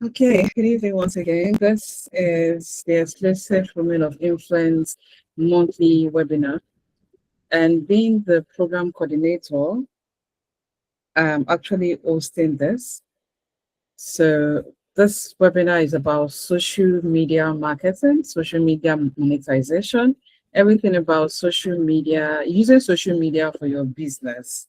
Okay, good evening once again. This is the exclusive Women of Influence monthly webinar. And being the program coordinator, I'm actually hosting this. So this webinar is about social media marketing, social media monetization, everything about social media, using social media for your business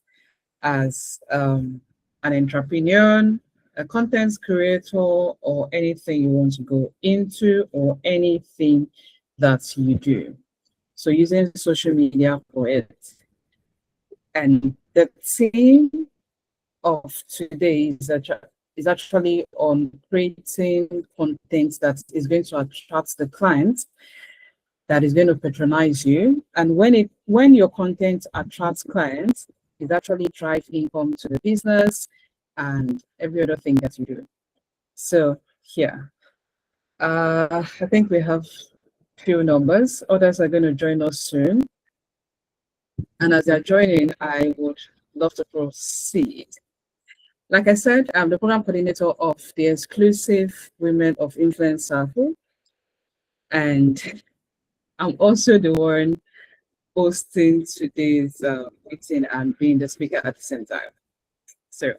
as an entrepreneur, a content creator, or anything you want to go into, or anything that you do. So using social media for it. And the theme of today is actually on creating content that is going to attract the client, that is going to patronize you. And when your content attracts clients, it actually drives income to the business and every other thing that you do. So here, I think we have few numbers. Others are going to join us soon. And as they're joining, I would love to proceed. Like I said, I'm the program coordinator of the exclusive Women of Influence Circle. And I'm also the one hosting today's meeting and being the speaker at the same time. So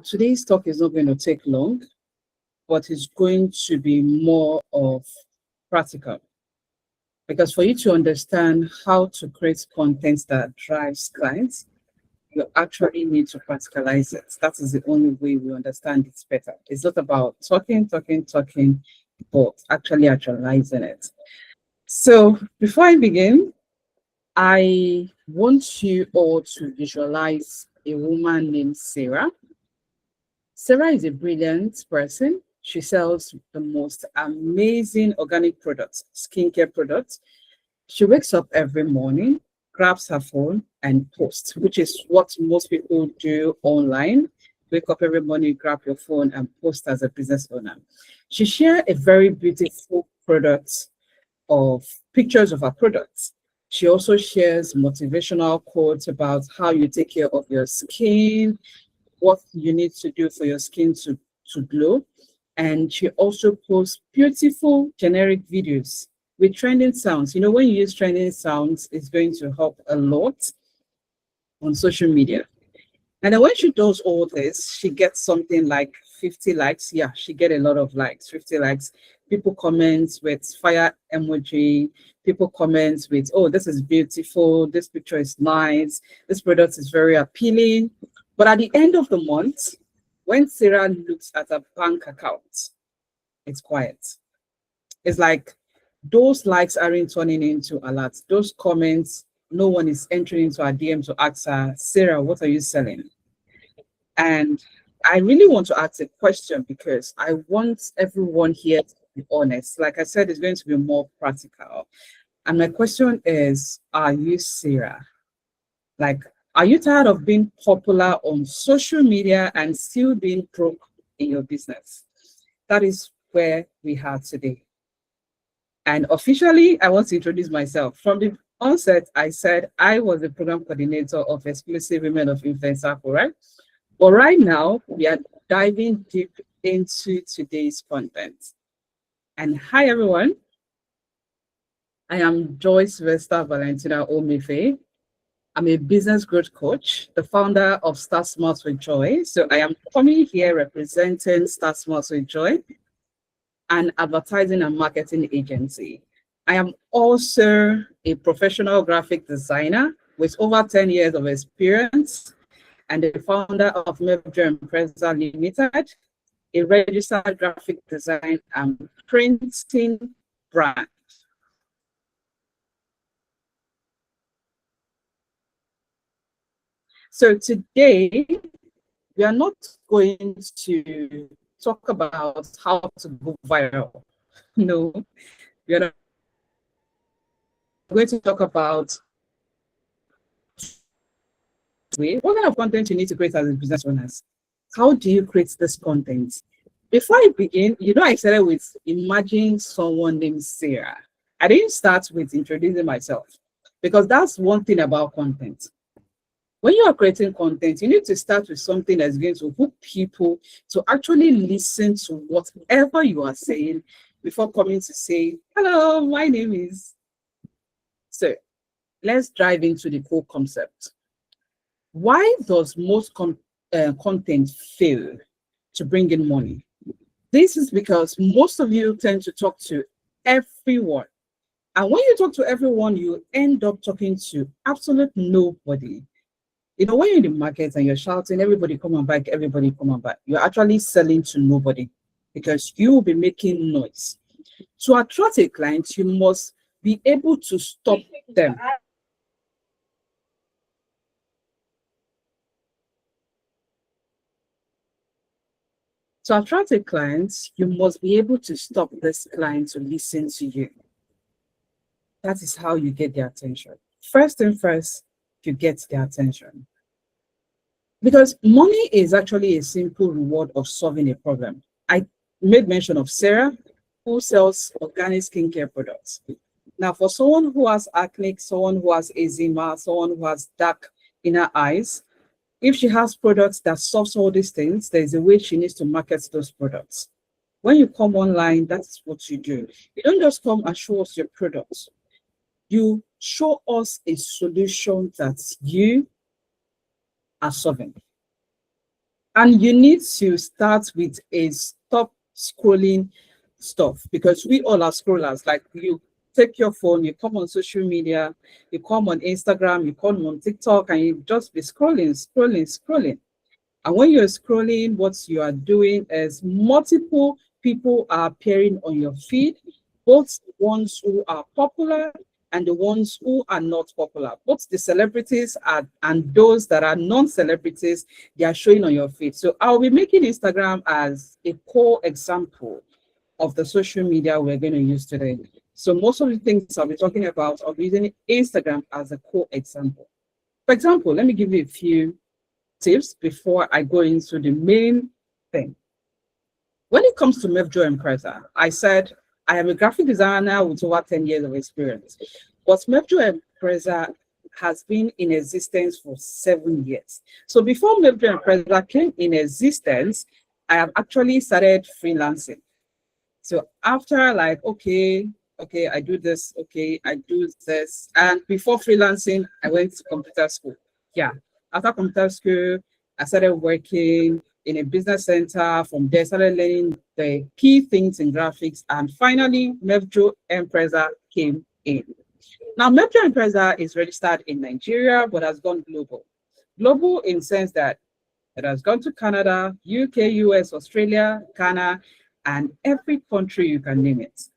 today's talk is not going to take long, but it's going to be more of practical. Because for you to understand how to create content that drives clients, you actually need to practicalize it. That is the only way we understand it better. It's not about talking, but actually actualizing it. So before I begin, I want you all to visualize a woman named Sarah. Sarah is a brilliant person. She sells the most amazing organic products, skincare products. She wakes up every morning, grabs her phone and posts, which is what most people do online. Wake up every morning, grab your phone and post as a business owner. She shared a very beautiful product of pictures of her products. She also shares motivational quotes about how you take care of your skin, what you need to do for your skin to glow. And she also posts beautiful generic videos with trending sounds. You know, when you use trending sounds, it's going to help a lot on social media. And then when she does all this, she gets something like 50 likes. Yeah, she get a lot of likes, 50 likes. People comment with fire emoji. People comment with, oh, this is beautiful. This picture is nice. This product is very appealing. But at the end of the month, when Sarah looks at her bank account, it's quiet. It's like those likes aren't turning into alerts. Those comments, no one is entering into her DM to ask her, Sarah, what are you selling? And I really want to ask a question because I want everyone here to be honest. Like I said, it's going to be more practical. And my question is, are you Sarah? Like, are you tired of being popular on social media and still being broke in your business? That is where we are today. And officially, I want to introduce myself. From the onset, I said I was the program coordinator of Exclusive Women of Influence Circle, right? But right now, we are diving deep into today's content. And hi, everyone. I am Joyce Vesta Valentina Omefe. I'm a business growth coach, the founder of Start Smart with Joy. So I am coming here representing Start Smart with Joy, an advertising and marketing agency. I am also a professional graphic designer with over 10 years of experience and the founder of Mebjo Impreza Limited, a registered graphic design and printing brand. So today, we are not going to talk about how to go viral. No, we are not going to talk about what kind of content you need to create as a business owners. How do you create this content? Before I begin, I started with imagine someone named Sarah. I didn't start with introducing myself because that's one thing about content. When you are creating content, you need to start with something that's going to hook people to actually listen to whatever you are saying before coming to say, hello, my name is. So let's dive into the core concept. Why does most content fail to bring in money? This is because most of you tend to talk to everyone. And when you talk to everyone, you end up talking to absolute nobody. When you're in the market and you're shouting, everybody come and buy, everybody come and buy, you're actually selling to nobody because you will be making noise. To attract a client, you must be able to stop them. To attract a client, you must be able to stop this client to listen to you. That is how you get their attention. First thing first, you get their attention. Because money is actually a simple reward of solving a problem. I made mention of Sarah, who sells organic skincare products. Now, for someone who has acne, someone who has eczema, someone who has dark inner eyes, if she has products that solves all these things, there's a way she needs to market those products. When you come online, that's what you do. You don't just come and show us your products. You show us a solution that you are solving. And you need to start with a stop scrolling stuff because we all are scrollers. Like you take your phone, you come on social media, you come on Instagram, you come on TikTok, and you just be scrolling. And when you're scrolling, what you are doing is multiple people are appearing on your feed, both the ones who are popular and the ones who are not popular. Both the celebrities and those that are non-celebrities, they are showing on your feed. So I'll be making Instagram as a core example of the social media we're going to use today. So most of the things I'll be talking about, I'll be using Instagram as a core example. For example, let me give you a few tips before I go into the main thing. When it comes to Mevjo Empresa, I said I am a graphic designer with over 10 years of experience. But Mevjo Empresa has been in existence for 7 years. So before Mevjo Empresa came in existence, I have actually started freelancing. So after like, okay, I do this, okay, I do this. And before freelancing, I went to computer school. Yeah, after computer school, I started working in a business center. From there, started learning the key things in graphics. And finally, Mevjo Empresa came in. Now, Mevjo Empresa is registered in Nigeria, but has gone global. Global in the sense that it has gone to Canada, UK, US, Australia, Ghana, and every country you can name it.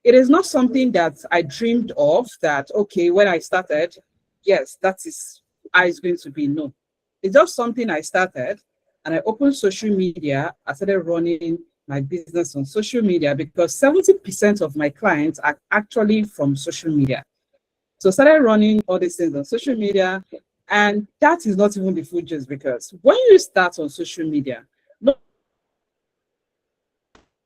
It is not something that I dreamed of that, okay, when I started, yes, that is how it's going to be. No, it's just something I started and I opened social media. I started running my business on social media because 70% of my clients are actually from social media. So I started running all these things on social media. And that is not even the full gist because when you start on social media,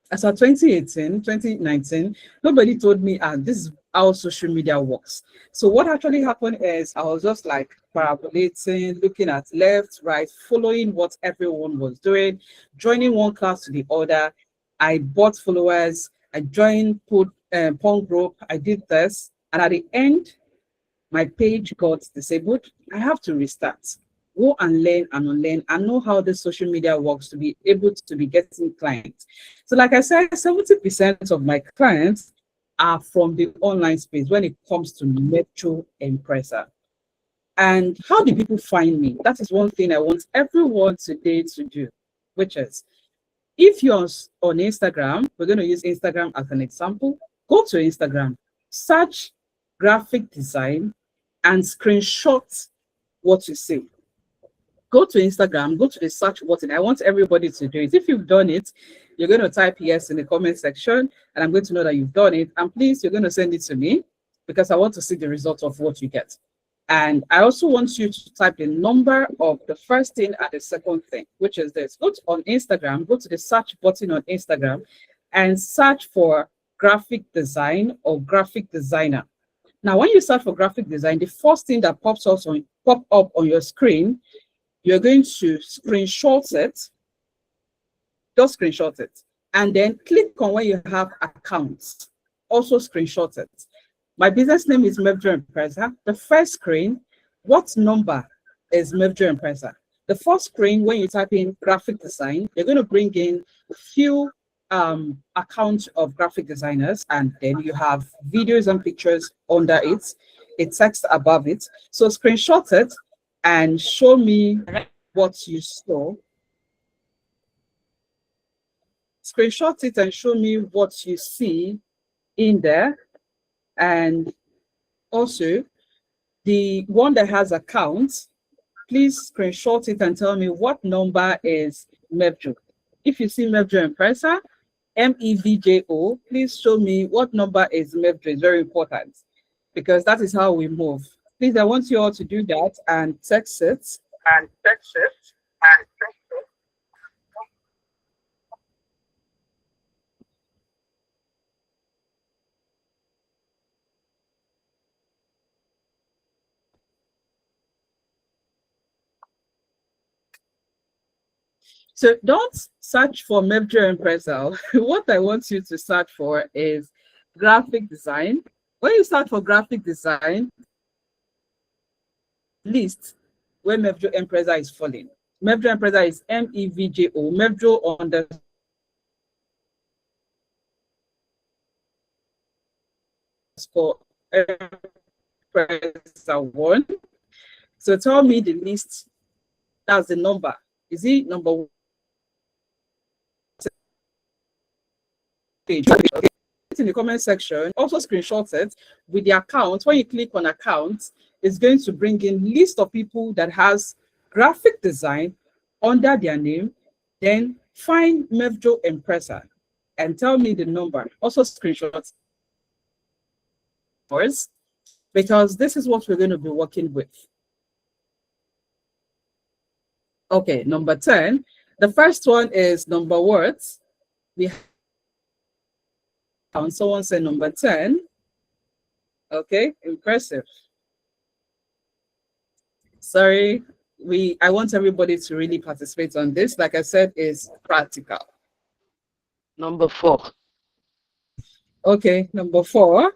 as of 2018, 2019, nobody told me, this is how social media works. So what actually happened is I was just like parabolating, looking at left, right, following what everyone was doing, joining one class to the other. I bought followers, I joined punk group, I did this. And at the end, my page got disabled. I have to restart. Go and learn and unlearn and know how the social media works to be able to be getting clients. So like I said, 70% of my clients are from the online space when it comes to Mevjo Empresa. And how do people find me? That is one thing I want everyone today to do, which is if you're on Instagram, we're going to use Instagram as an example. Go to Instagram, search graphic design, and screenshot what you see. Go to Instagram, go to the search button. I want everybody to do it. If you've done it, you're going to type yes in the comment section, and I'm going to know that you've done it. And please, you're going to send it to me because I want to see the result of what you get. And I also want you to type the number of the first thing and the second thing, which is this. Go to, on Instagram, go to the search button on Instagram and search for graphic design or graphic designer. Now, when you search for graphic design, the first thing that pop up on your screen, you're going to screenshot it. Just screenshot it. And then click on where you have accounts. Also screenshot it. My business name is Mevjo Empresa. The first screen, what number is Mevjo Empresa? The first screen, when you type in graphic design, you're going to bring in a few accounts of graphic designers, and then you have videos and pictures under it, a text above it. So screenshot it and show me what you saw. Screenshot it and show me what you see in there. And also, the one that has accounts, please screenshot it and tell me what number is Mevjo. If you see Mevjo Empresa, MEVJO, please show me what number is Mevjo. It's very important because that is how we move. Please, I want you all to do that and text it. So don't search for Mevjo Empresa. What I want you to search for is graphic design. When you search for graphic design, list where Mevjo Empresa is falling. Mevjo Empresa is MEVJO. Mevjo underscore Empresa 1. So tell me the list. That's the number. Is it number 1? Page. Okay. In the comment section, also screenshot it with the account. When you click on account, it's going to bring in list of people that has graphic design under their name. Then find Mevjo Empresa and tell me the number. Also screenshot first, because this is what we're going to be working with. Okay, number 10. The first one is number words. We and someone said number 10. Okay, impressive. Sorry, I want everybody to really participate on this. Like I said, is practical. Number 4. Okay, number 4.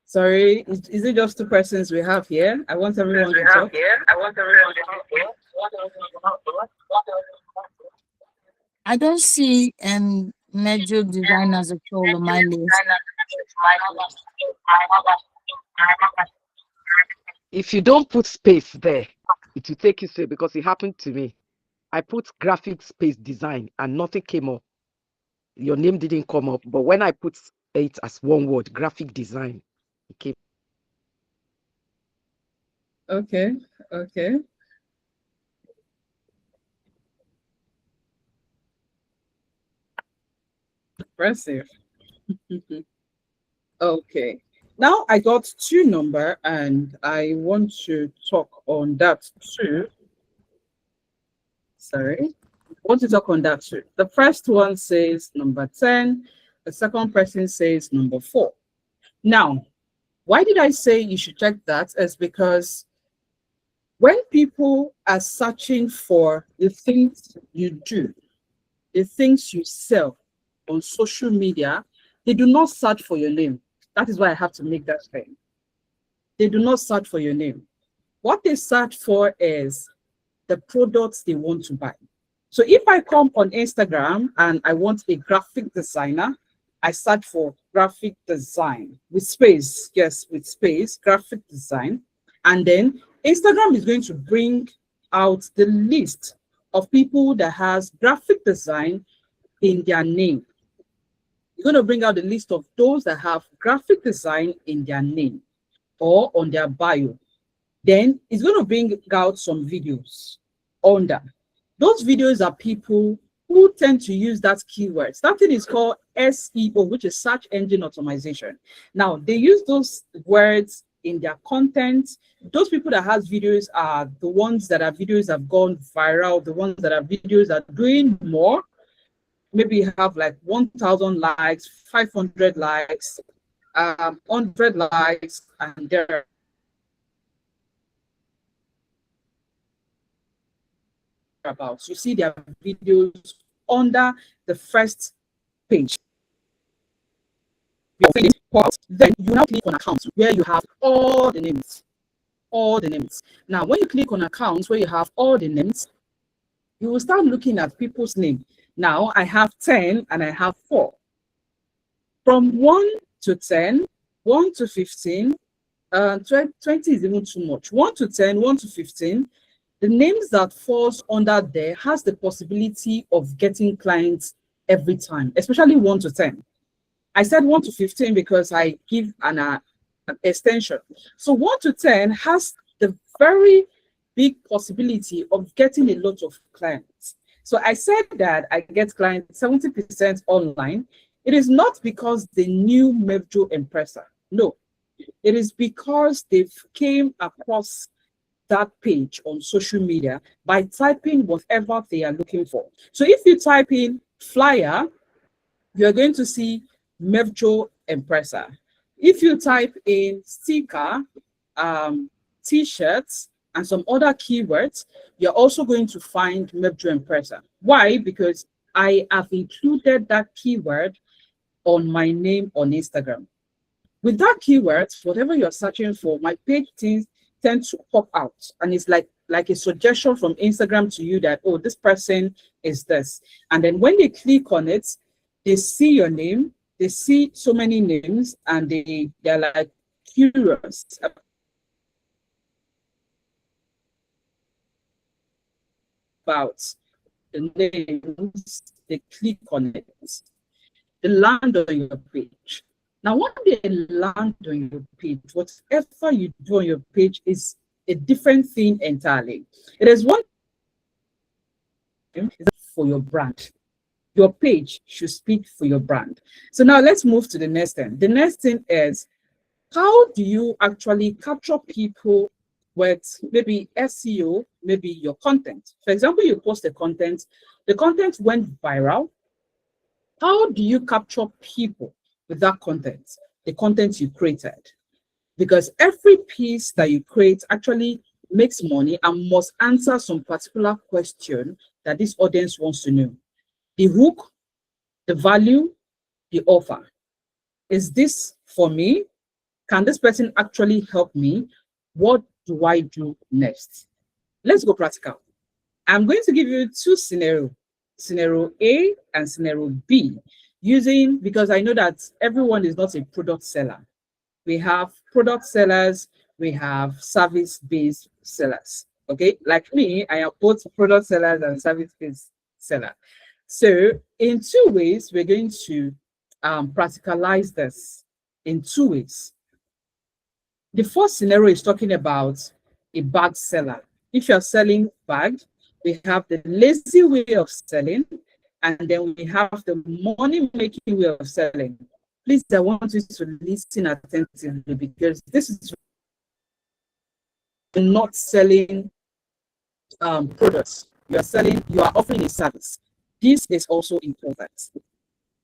Sorry, is it just 2 persons we have here? I want everyone to talk. I don't see Mevjo designers at all on my list. If you don't put space there, it will take you straight, because it happened to me. I put graphic space design and nothing came up. Your name didn't come up, but when I put it as one word, graphic design, it came. Okay, okay. Impressive. Okay. Now I got 2 number and I want to talk on that too. Sorry. I want to talk on that too. The first one says number 10. The second person says number 4. Now, why did I say you should check that? Is because when people are searching for the things you do, the things you sell on social media, they do not search for your name. That is why I have to make that claim. They do not search for your name. What they search for is the products they want to buy. So if I come on Instagram and I want a graphic designer, I search for graphic design with space. Yes, with space, graphic design. And then Instagram is going to bring out the list of people that has graphic design in their name. You're going to bring out the list of those that have graphic design in their name or on their bio. Then it's going to bring out some videos under. Those videos are people who people tend to use that keyword. That thing is called SEO, which is search engine optimization. Now, they use those words in their content. Those people that has videos are the ones that have videos have gone viral, the ones that have videos are doing more. Maybe you have like 1,000 likes, 500 likes, 100 likes, and there about. You see their videos under the first page. Then you now click on accounts where you have all the names. All the names. Now, when you click on accounts where you have all the names, you will start looking at people's name. Now, I have 10 and I have 4. From 1 to 10, 1 to 15, 20 is even too much. 1 to 10, 1 to 15, the names that falls under there has the possibility of getting clients every time, especially 1 to 10. I said 1 to 15 because I give an extension. So 1 to 10 has the very big possibility of getting a lot of clients. So I said that I get clients 70% online. It is not because they knew Mevjo Empressa. No, it is because they came across that page on social media by typing whatever they are looking for. So if you type in flyer, you're going to see Mevjo Empressa. If you type in sticker, t-shirts, and some other keywords, you're also going to find Mevjo Empressa. Why? Because I have included that keyword on my name on Instagram. With that keyword, whatever you're searching for, my page tend to pop out, and it's like a suggestion from Instagram to you that, oh, this person is this. And then when they click on it, they see your name, they see so many names, and they're like curious about the names. They click on it, they land on your page. Now, when they land on your page, whatever you do on your page is a different thing entirely. It is one thing for your brand. Your page should speak for your brand. So now let's move to the next thing. The next thing is, how do you actually capture people with maybe SEO, maybe your content? For example, you post the content went viral. How do you capture people with that content, the content you created? Because every piece that you create actually makes money and must answer some particular question that this audience wants to know. The hook, the value, the offer. Is this for me? Can this person actually help me? What do I do next? Let's go practical. I'm going to give you two scenarios, scenario A and scenario B, because I know that everyone is not a product seller. We have product sellers, we have service-based sellers. Okay, like me, I am both product sellers and service-based seller. So in two ways, we're going to practicalize this in two ways. The first scenario is talking about a bag seller. If you're selling bags, we have the lazy way of selling, and then we have the money-making way of selling. Please, I want you to listen attentively, because this is not selling products. You are offering a service. This is also important.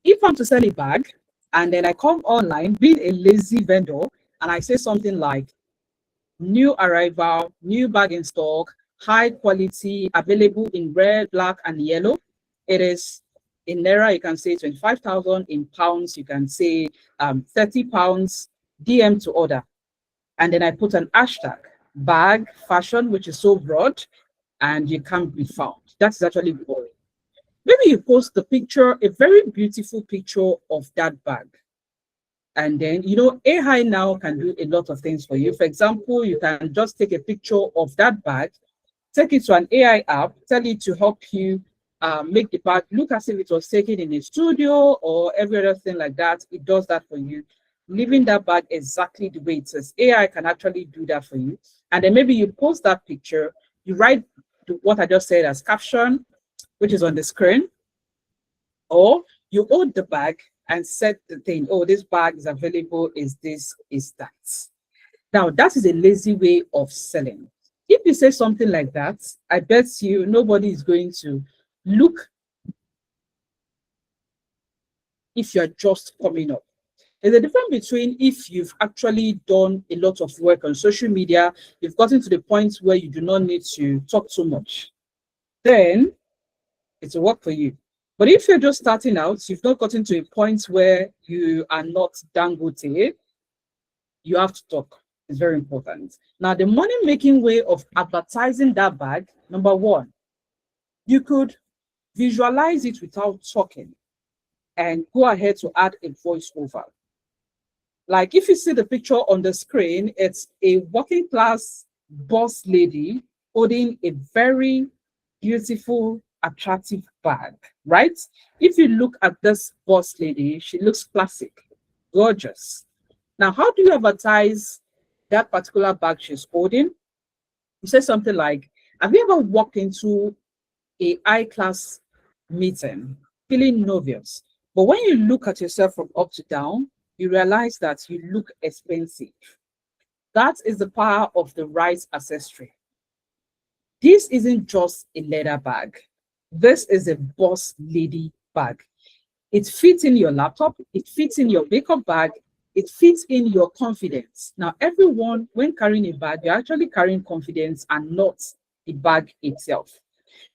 If I'm to sell a bag and then I come online, being a lazy vendor, and I say something like, new arrival, new bag in stock, high quality, available in red, black, and yellow. It is in Naira, you can say 25,000. In pounds, you can say 30 pounds, DM to order. And then I put an hashtag, bag fashion, which is so broad, and you can't be found. That's actually boring. Maybe you post the picture, a very beautiful picture of that bag. And then, AI now can do a lot of things for you. For example, you can just take a picture of that bag, take it to an AI app, tell it to help you make the bag look as if it was taken in a studio or every other thing like that. It does that for you, leaving that bag exactly the way it is. AI can actually do that for you. And then maybe you post that picture, you write what I just said as caption, which is on the screen. Or you hold the bag and set the thing, oh, this bag is available, is this, is that. Now, that is a lazy way of selling. If you say something like that, I bet you nobody is going to look if you're just coming up. There's a difference between if you've actually done a lot of work on social media, you've gotten to the point where you do not need to talk too much, then it's a work for you. But if you're just starting out, you've not gotten to a point where you are not dangote, you have to talk. It's very important. Now, the money making way of advertising that bag, number one, you could visualize it without talking and go ahead to add a voiceover. Like if you see the picture on the screen, it's a working class boss lady holding a very beautiful, attractive bag, right? If you look at this boss lady, she looks classic, gorgeous. Now, how do you advertise that particular bag she's holding? You say something like, have you ever walked into a high class meeting feeling nervous? But when you look at yourself from up to down, you realize that you look expensive. That is the power of the right accessory. This isn't just a leather bag. This is a boss lady bag. It fits in your laptop, it fits in your makeup bag, it fits in your confidence. Now, everyone, when carrying a bag, you're actually carrying confidence and not the bag itself.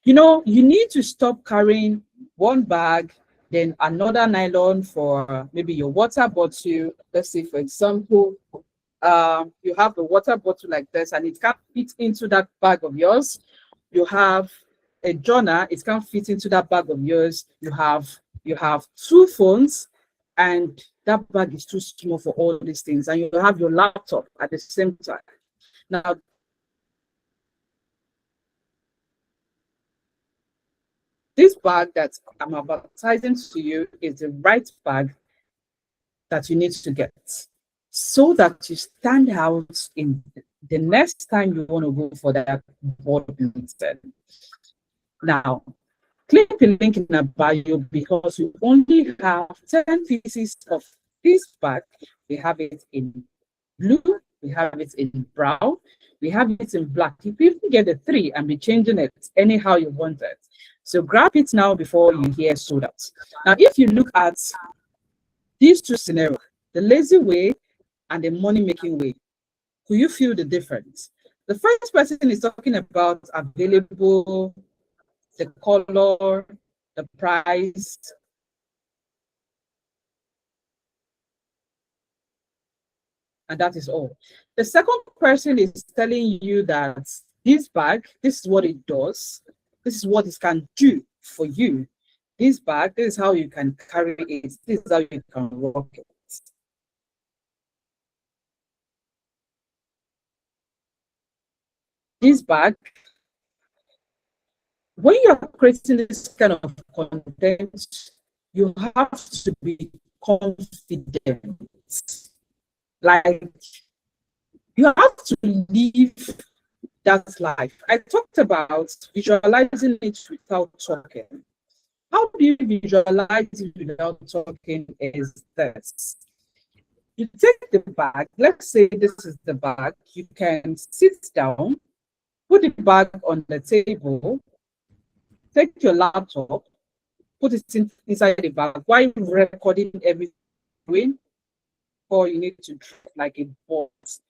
You know, you need to stop carrying one bag, then another nylon for maybe your water bottle. Let's say, for example, you have the water bottle like this, and it can't fit into that bag of yours. You have a journal, it can't fit into that bag of yours. You have two phones, and that bag is too small for all these things. And you have your laptop at the same time. Now, this bag that I'm advertising to you is the right bag that you need to get so that you stand out in the next time you want to go for that board meeting. Now, click the link in the bio because we only have 10 pieces of this bag. We have it in blue, we have it in brown, we have it in black. You can get the three and be changing it anyhow you want it. So grab it now before you hear sold out. Now, if you look at these two scenarios, the lazy way and the money-making way, could you feel the difference? The first person is talking about available, the color, the price. And that is all. The second person is telling you that this bag, this is what it does. This is what it can do for you. This bag, this is how you can carry it. This is how you can rock it. This bag, when you're creating this kind of content, you have to be confident. Like, you have to live that life. I talked about visualizing it without talking. How do you visualize it without talking is this. You take the bag, let's say this is the bag, you can sit down, put the bag on the table, take your laptop, put it inside the bag while recording everything, or you need to dress like a boss.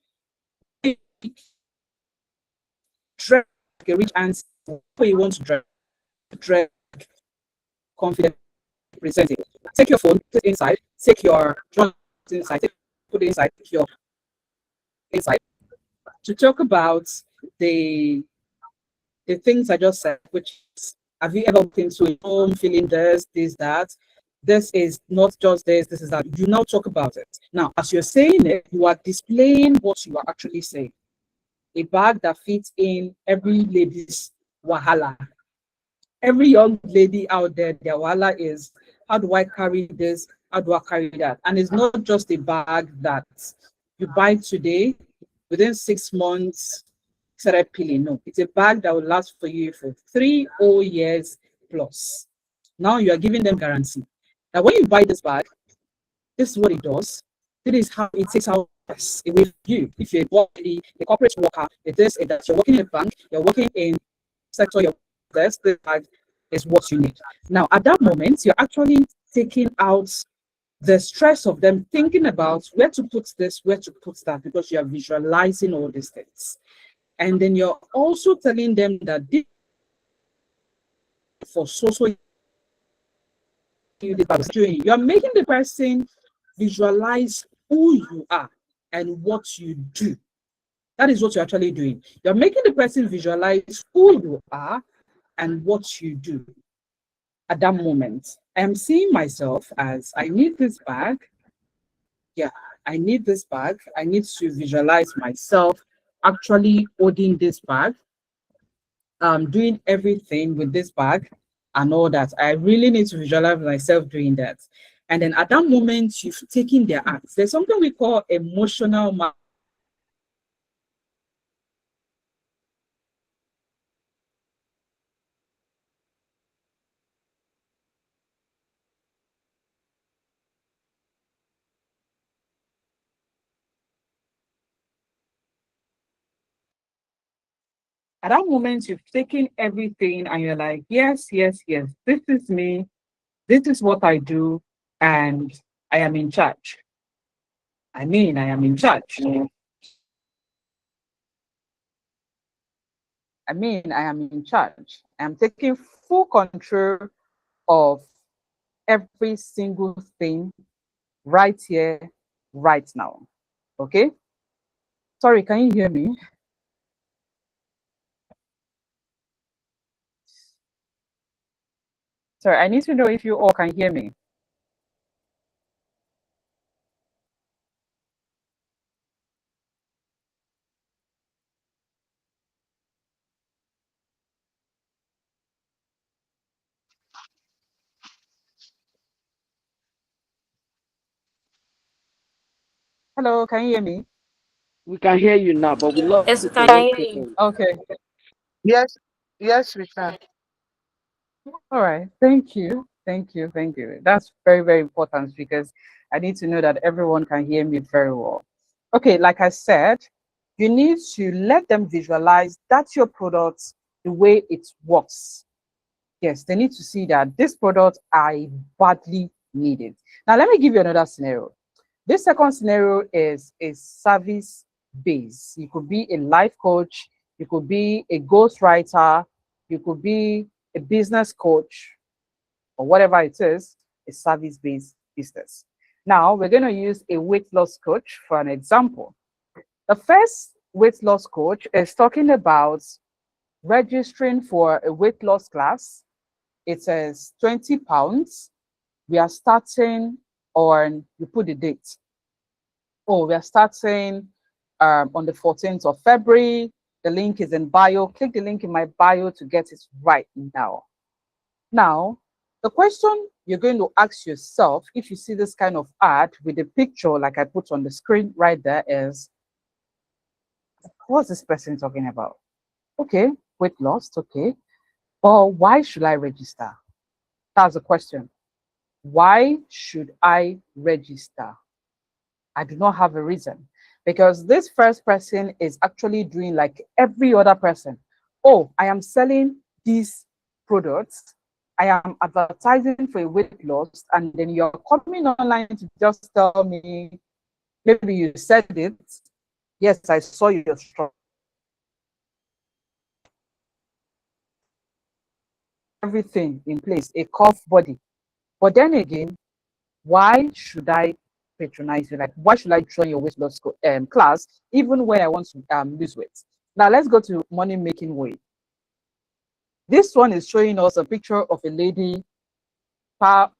Dress like a rich auntie, where you want to dress confident, presentable. Take your phone, put it inside, take your journal inside, put it inside, take your inside. To talk about the the things I just said, which is, have you ever walked into a home feeling this, that? This is not just this is that. You now talk about it. Now, as you're saying it, you are displaying what you are actually saying. A bag that fits in every lady's wahala. Every young lady out there, their wahala is, how do I carry this? How do I carry that? And it's not just a bag that you buy today, within 6 months, started peeling. No, it's a bag that will last for you for 3 whole years plus. Now you are giving them guarantee. Now when you buy this bag, this is what it does. This is how it takes out stress away from you. If you're a corporate worker, it is that you're working in a bank, you're working in sector, you're this bag is what you need. Now at that moment, you're actually taking out the stress of them thinking about where to put this, where to put that, because you are visualizing all these things. And then you're also telling them that this for social doing, you're making the person visualize who you are and what you do. That is what you're actually doing. You're making the person visualize who you are and what you do at that moment. I am seeing myself as I need this bag. Yeah, I need this bag. I need to visualize myself actually holding this bag, doing everything with this bag and all that. I really need to visualize myself doing that. And then at that moment, you've taken their acts. There's something we call emotional at that moment, you've taken everything and you're like, yes, yes, yes, this is me. This is what I do. And I am in charge. I am in charge. I am in charge. I'm taking full control of every single thing right here, right now. Okay? Sorry, can you hear me? Sorry, I need to know if you all can hear me. Hello, can you hear me? We can hear you now, but we lost Yes, you we for can one hear you. second. Okay. Yes, yes, we can. All right. Thank you. Thank you. Thank you. That's very, very important because I need to know that everyone can hear me very well. Okay, like I said, you need to let them visualize that's your product, the way it works. Yes, they need to see that this product I badly need it. Now, let me give you another scenario. This second scenario is a service base. You could be a life coach, you could be a ghostwriter, you could be a business coach, or whatever it is, a service based business. Now, we're going to use a weight loss coach for an example. The first weight loss coach is talking about registering for a weight loss class. It says 20 pounds. We are starting on, you put the date. Oh, we are starting on the 14th of February. The link is in bio. Click the link in my bio to get it right now. Now, the question you're going to ask yourself if you see this kind of ad with a picture like I put on the screen right there is, what's this person talking about? Okay, weight loss, okay. But why should I register? That's the question. Why should I register? I do not have a reason because this first person is actually doing like every other person. Oh, I am selling these products. I am advertising for a weight loss, and then you're coming online to just tell me, maybe you said it. Yes, I saw your strong everything in place, a curve body. But then again, why should I patronize you? Like, why should I join your weight loss class, even when I want to lose weight? Now, let's go to money making way. This one is showing us a picture of a lady,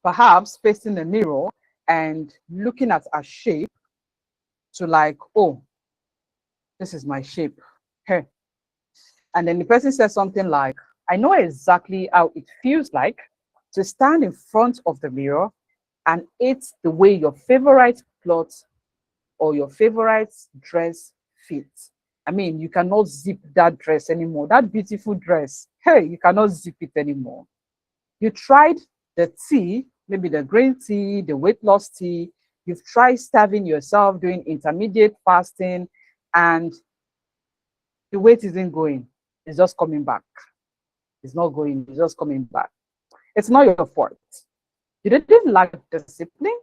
perhaps facing the mirror and looking at her shape to like, oh, this is my shape. Hey. And then the person says something like, I know exactly how it feels like to stand in front of the mirror and it's the way your favorite clothes or your favorite dress fits. I mean, you cannot zip that dress anymore. That beautiful dress, hey, you cannot zip it anymore. You tried the tea, maybe the green tea, the weight loss tea, you've tried starving yourself, doing intermediate fasting, and the weight isn't going. It's just coming back. It's not going, it's just coming back. It's not your fault. You didn't lack discipline.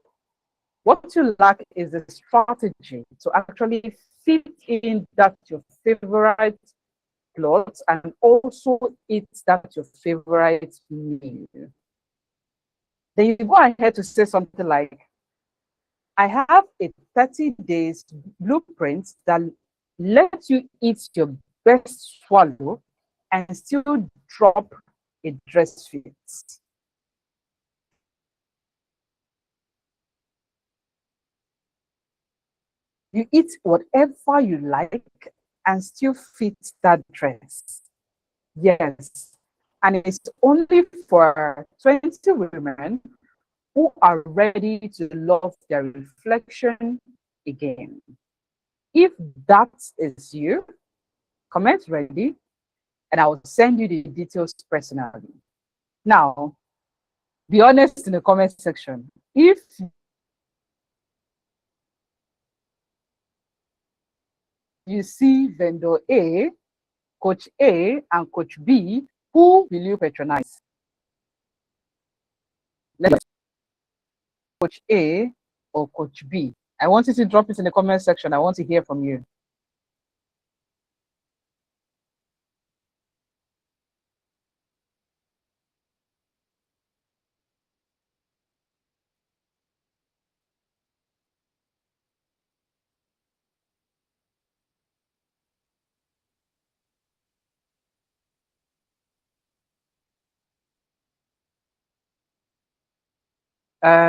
What you lack is a strategy to actually fit in that your favorite clothes and also eat that your favorite meal. Then you go ahead to say something like, I have a 30 days blueprint that lets you eat your best swallow and still drop a dress fit. You eat whatever you like and still fit that dress. Yes. And it's only for 20 women who are ready to love their reflection again. If that is you, comment ready and I will send you the details personally. Now, be honest in the comment section. If you see vendor A, coach A, and coach B, who will you patronize? Let's coach A or coach B. I want you to drop it in the comment section. I want to hear from you.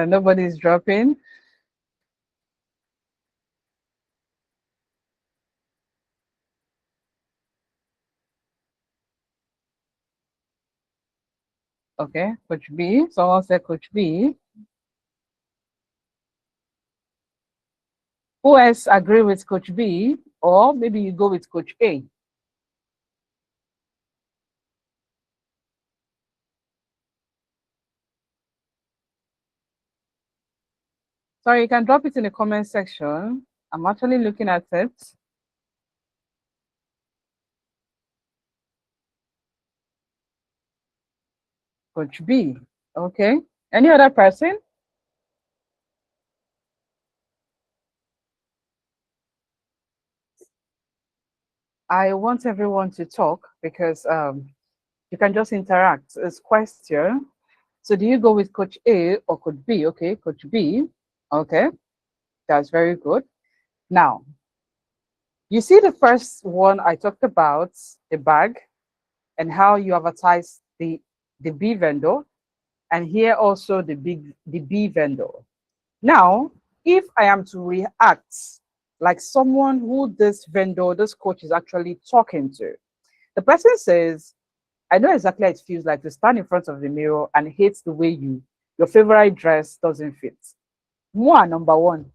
Nobody's dropping. Okay, coach B. Someone said coach B. Who else agree with coach B? Or maybe you go with coach A. Sorry, you can drop it in the comment section. I'm actually looking at it. Coach B. Okay. Any other person? I want everyone to talk because you can just interact. It's question. So do you go with coach A or coach B? Okay, coach B. Okay, that's very good. Now, you see the first one I talked about, the bag, and how you advertise the B vendor, and here also the B vendor. Now, if I am to react like someone who this vendor, this coach is actually talking to, the person says, I know exactly how it feels like to stand in front of the mirror and hate the way your favorite dress doesn't fit. Moi, number one,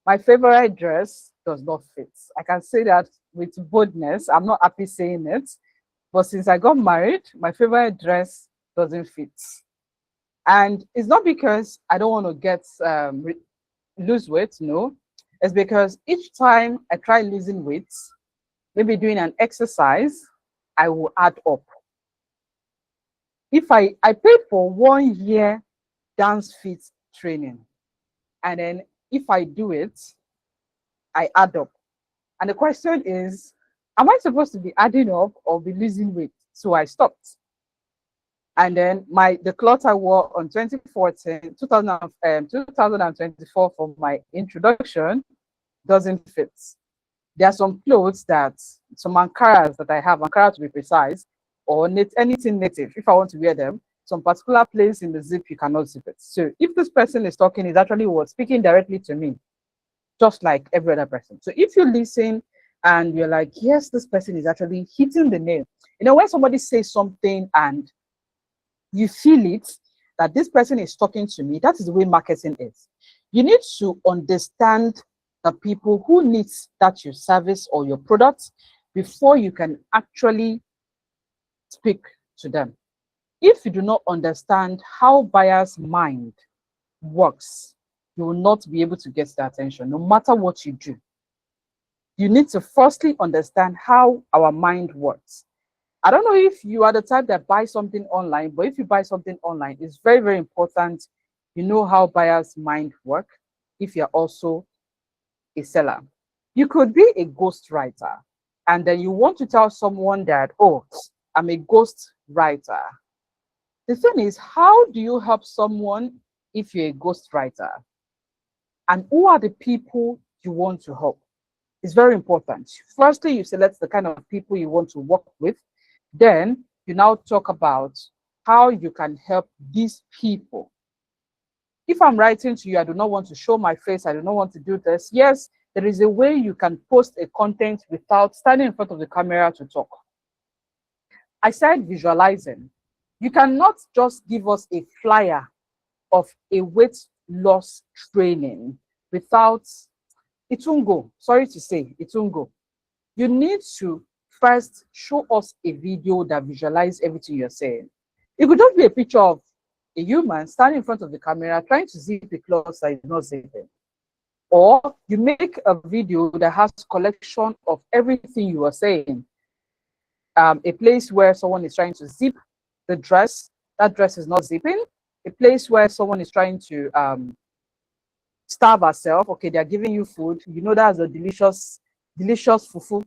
my favorite dress does not fit. I can say that with boldness. I'm not happy saying it, but since I got married, my favorite dress doesn't fit. And it's not because I don't want to get lose weight, no. It's because each time I try losing weight, maybe doing an exercise, I will add up. If I paid for 1 year dance fit training, and then if I do it, I add up. And the question is, am I supposed to be adding up or be losing weight? So I stopped. And then the cloth I wore on 2014, 2024 for my introduction doesn't fit. There are some clothes that, some Ankaras that I have, Ankara to be precise, or anything native, if I want to wear them, some particular place in the zip, you cannot zip it. So if this person is talking, is actually what? Speaking directly to me, just like every other person. So if you listen and you're like, yes, this person is actually hitting the nail. You know, when somebody says something and you feel it, that this person is talking to me, that is the way marketing is. You need to understand the people who needs that your service or your product before you can actually speak to them. If you do not understand how buyer's mind works, you will not be able to get the attention, no matter what you do. You need to firstly understand how our mind works. I don't know if you are the type that buys something online, but if you buy something online, it's very, very important you know how buyers' mind work if you're also a seller. You could be a ghost writer, and then you want to tell someone that, oh, I'm a ghost writer. The thing is, how do you help someone if you're a ghost writer? And who are the people you want to help? It's very important. Firstly, you select the kind of people you want to work with. Then you now talk about how you can help these people. If I'm writing to you, I do not want to show my face, I do not want to do this. Yes, there is a way you can post a content without standing in front of the camera to talk. I said visualizing. You cannot just give us a flyer of a weight loss training without, it won't go. Sorry to say, it won't go. You need to first show us a video that visualizes everything you're saying. It could just be a picture of a human standing in front of the camera trying to zip a cloth that is not zipping. Or you make a video that has collection of everything you are saying. A place where someone is trying to zip the dress, that dress is not zipping. A place where someone is trying to starve herself. Okay, they're giving you food. You know that's a delicious, delicious fufu,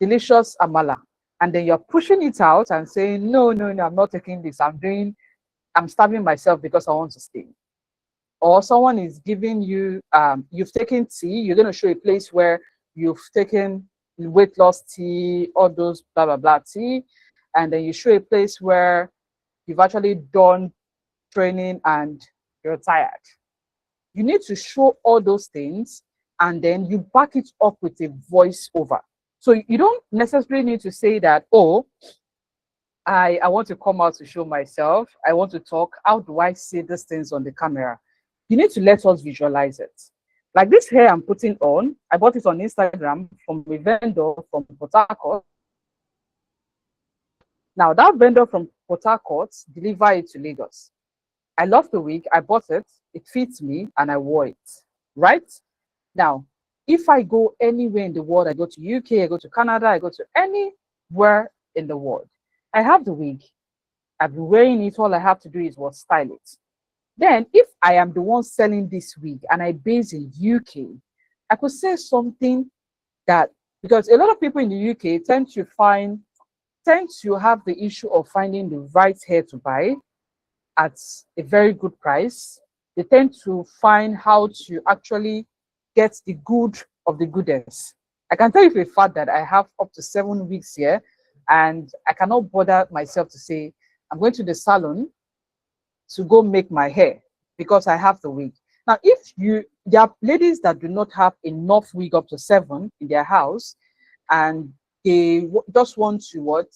delicious amala. And then you're pushing it out and saying, no, no, no, I'm not taking this. I'm starving myself because I want to stay. Or someone is giving you, you've taken tea, you're going to show a place where you've taken weight loss tea, all those blah, blah, blah tea. And then you show a place where you've actually done training and you're tired. You need to show all those things and then you back it up with a voiceover. So you don't necessarily need to say that, oh, I want to come out to show myself. I want to talk. How do I say these things on the camera? You need to let us visualize it. Like this hair I'm putting on, I bought it on Instagram from a vendor from Port Harcourt. Now that vendor from Port Harcourt delivered it to Lagos. I love the wig. I bought it. It fits me and I wore it. Right? Now, if I go anywhere in the world, I go to UK, I go to Canada, I go to anywhere in the world, I have the wig. I've been wearing it. All I have to do is what, style it. Then, if I am the one selling this wig and I base in UK, I could say something that, because a lot of people in the UK tend to have the issue of finding the right hair to buy at a very good price. They tend to find how to actually get the good of the goodness. I can tell you for a fact that I have up to 7 weeks here, and I cannot bother myself to say, I'm going to the salon to go make my hair because I have the wig. Now, there are ladies that do not have enough wig up to 7 in their house, and they just want to what?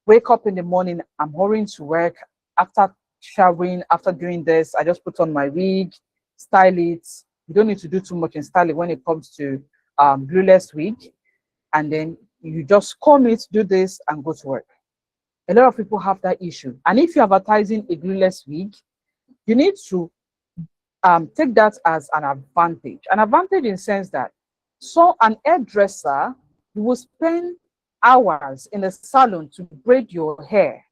Wake up in the morning, I'm hurrying to work. After showering, after doing this, I just put on my wig, style it. You don't need to do too much in styling when it comes to glueless wig. And then you just comb it, do this, and go to work. A lot of people have that issue. And if you're advertising a glueless wig, you need to take that as an advantage. An advantage in the sense that an hairdresser will spend hours in a salon to braid your hair.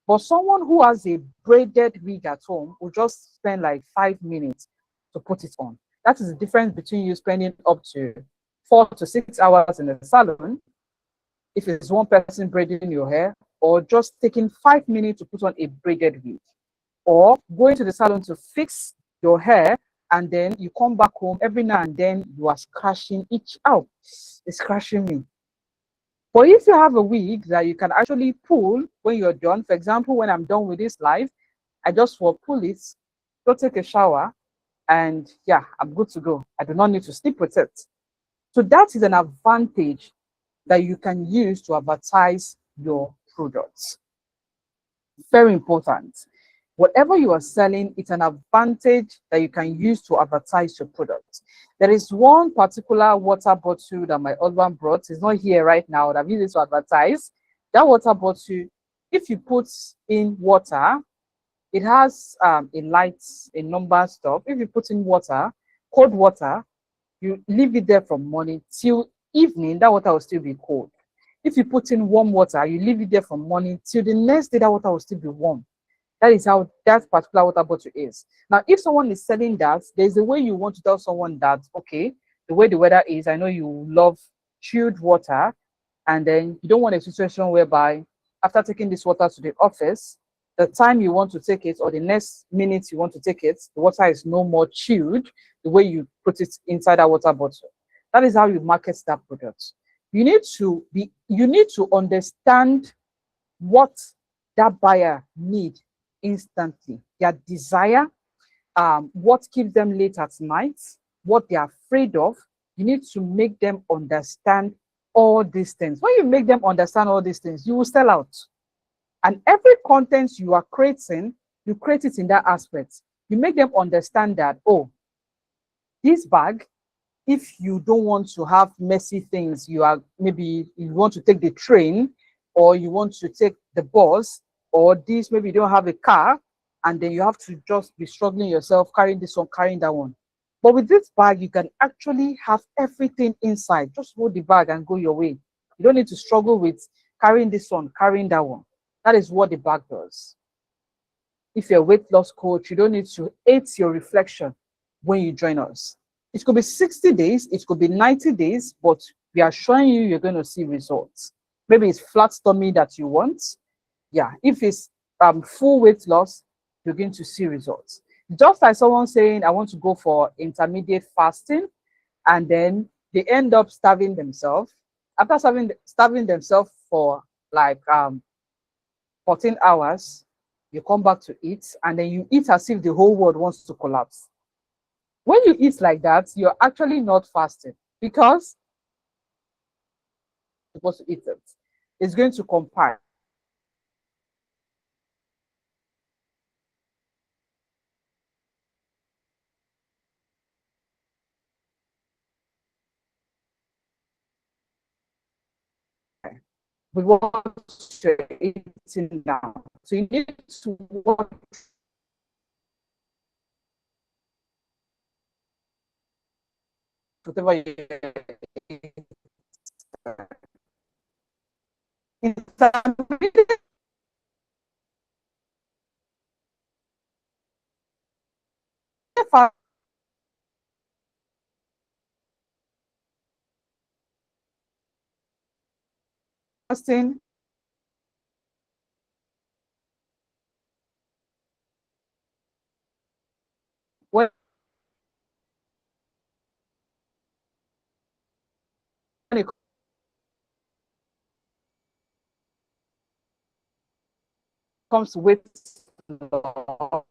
But someone who has a braided wig at home will just spend like 5 minutes to put it on. That is the difference between you spending up to 4 to 6 hours in a salon, if it's one person braiding your hair, or just taking 5 minutes to put on a braided wig, or going to the salon to fix your hair, and then you come back home every now and then you are scratching each out. It's scratching me. But if you have a wig that you can actually pull when you're done, for example, when I'm done with this live, I just will pull it, go take a shower, and yeah, I'm good to go. I do not need to sleep with it. So that is an advantage that you can use to advertise your products. Very important. Whatever you are selling, it's an advantage that you can use to advertise your product. There is one particular water bottle that my husband brought. It's not here right now. I've used it to advertise. That water bottle If you put in water, it has a light, a number stuff. If you put in water, cold water, you leave it there from morning till evening, that water will still be cold. If you put in warm water, you leave it there from morning till the next day, that water will still be warm. That is how that particular water bottle is. Now, if someone is selling that, there's a way you want to tell someone that, okay, the way the weather is, I know you love chilled water, and then you don't want a situation whereby after taking this water to the office, the time you want to take it or the next minute you want to take it, the water is no more chilled the way you put it inside that water bottle. That is how you market that product. You need to understand what that buyer need instantly, their desire, what keeps them late at night, what they're afraid of. You need to make them understand all these things. When you make them understand all these things, you will sell out. And every content you are creating, you create it in that aspect. You make them understand that, oh, this bag, if you don't want to have messy things, you are maybe you want to take the train or you want to take the bus, or this maybe you don't have a car and then you have to just be struggling yourself carrying this one, carrying that one. But with this bag, you can actually have everything inside. Just hold the bag and go your way. You don't need to struggle with carrying this one, carrying that one. That is what the bag does. If you're a weight loss coach, you don't need to hate your reflection when you join us. It could be 60 days, it could be 90 days, but we are showing you you're going to see results. Maybe it's flat tummy that you want. Yeah, if it's full weight loss, you're going to see results. Just like someone saying, I want to go for intermediate fasting, and then they end up starving themselves. After starving themselves for like 14 hours, you come back to eat, and then you eat as if the whole world wants to collapse. When you eat like that, you're actually not fasting because you're supposed to eat it. It's going to compile. With what you're eating now. So you need to watch whatever you eat. Intermediate fasting, when it comes to weight loss,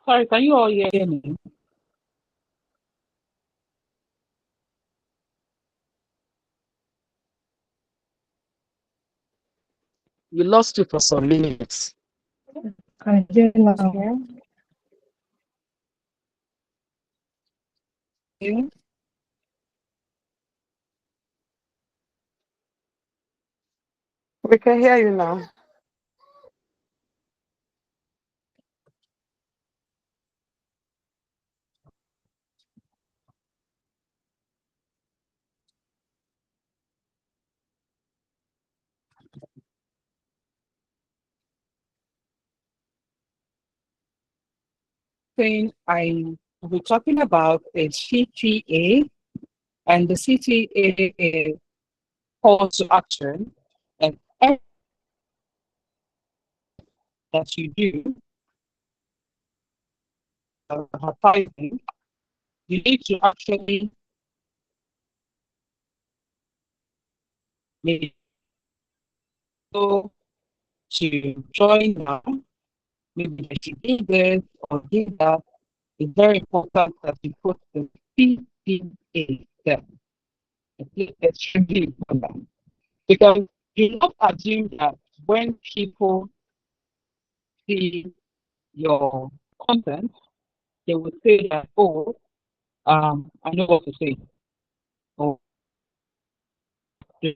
Sorry, can you all hear me? You lost you for some minutes. Can you hear now? We can hear you now. Thing I will be talking about is CTA, and the CTA is call to action, and everything that you do advertising, you need to actually maybe go to join now, maybe that you did this or did that. It's very important that you put the CTA there. It's extremely important because do not assume that when people see your content, they will say that, oh, I know what to say. Or they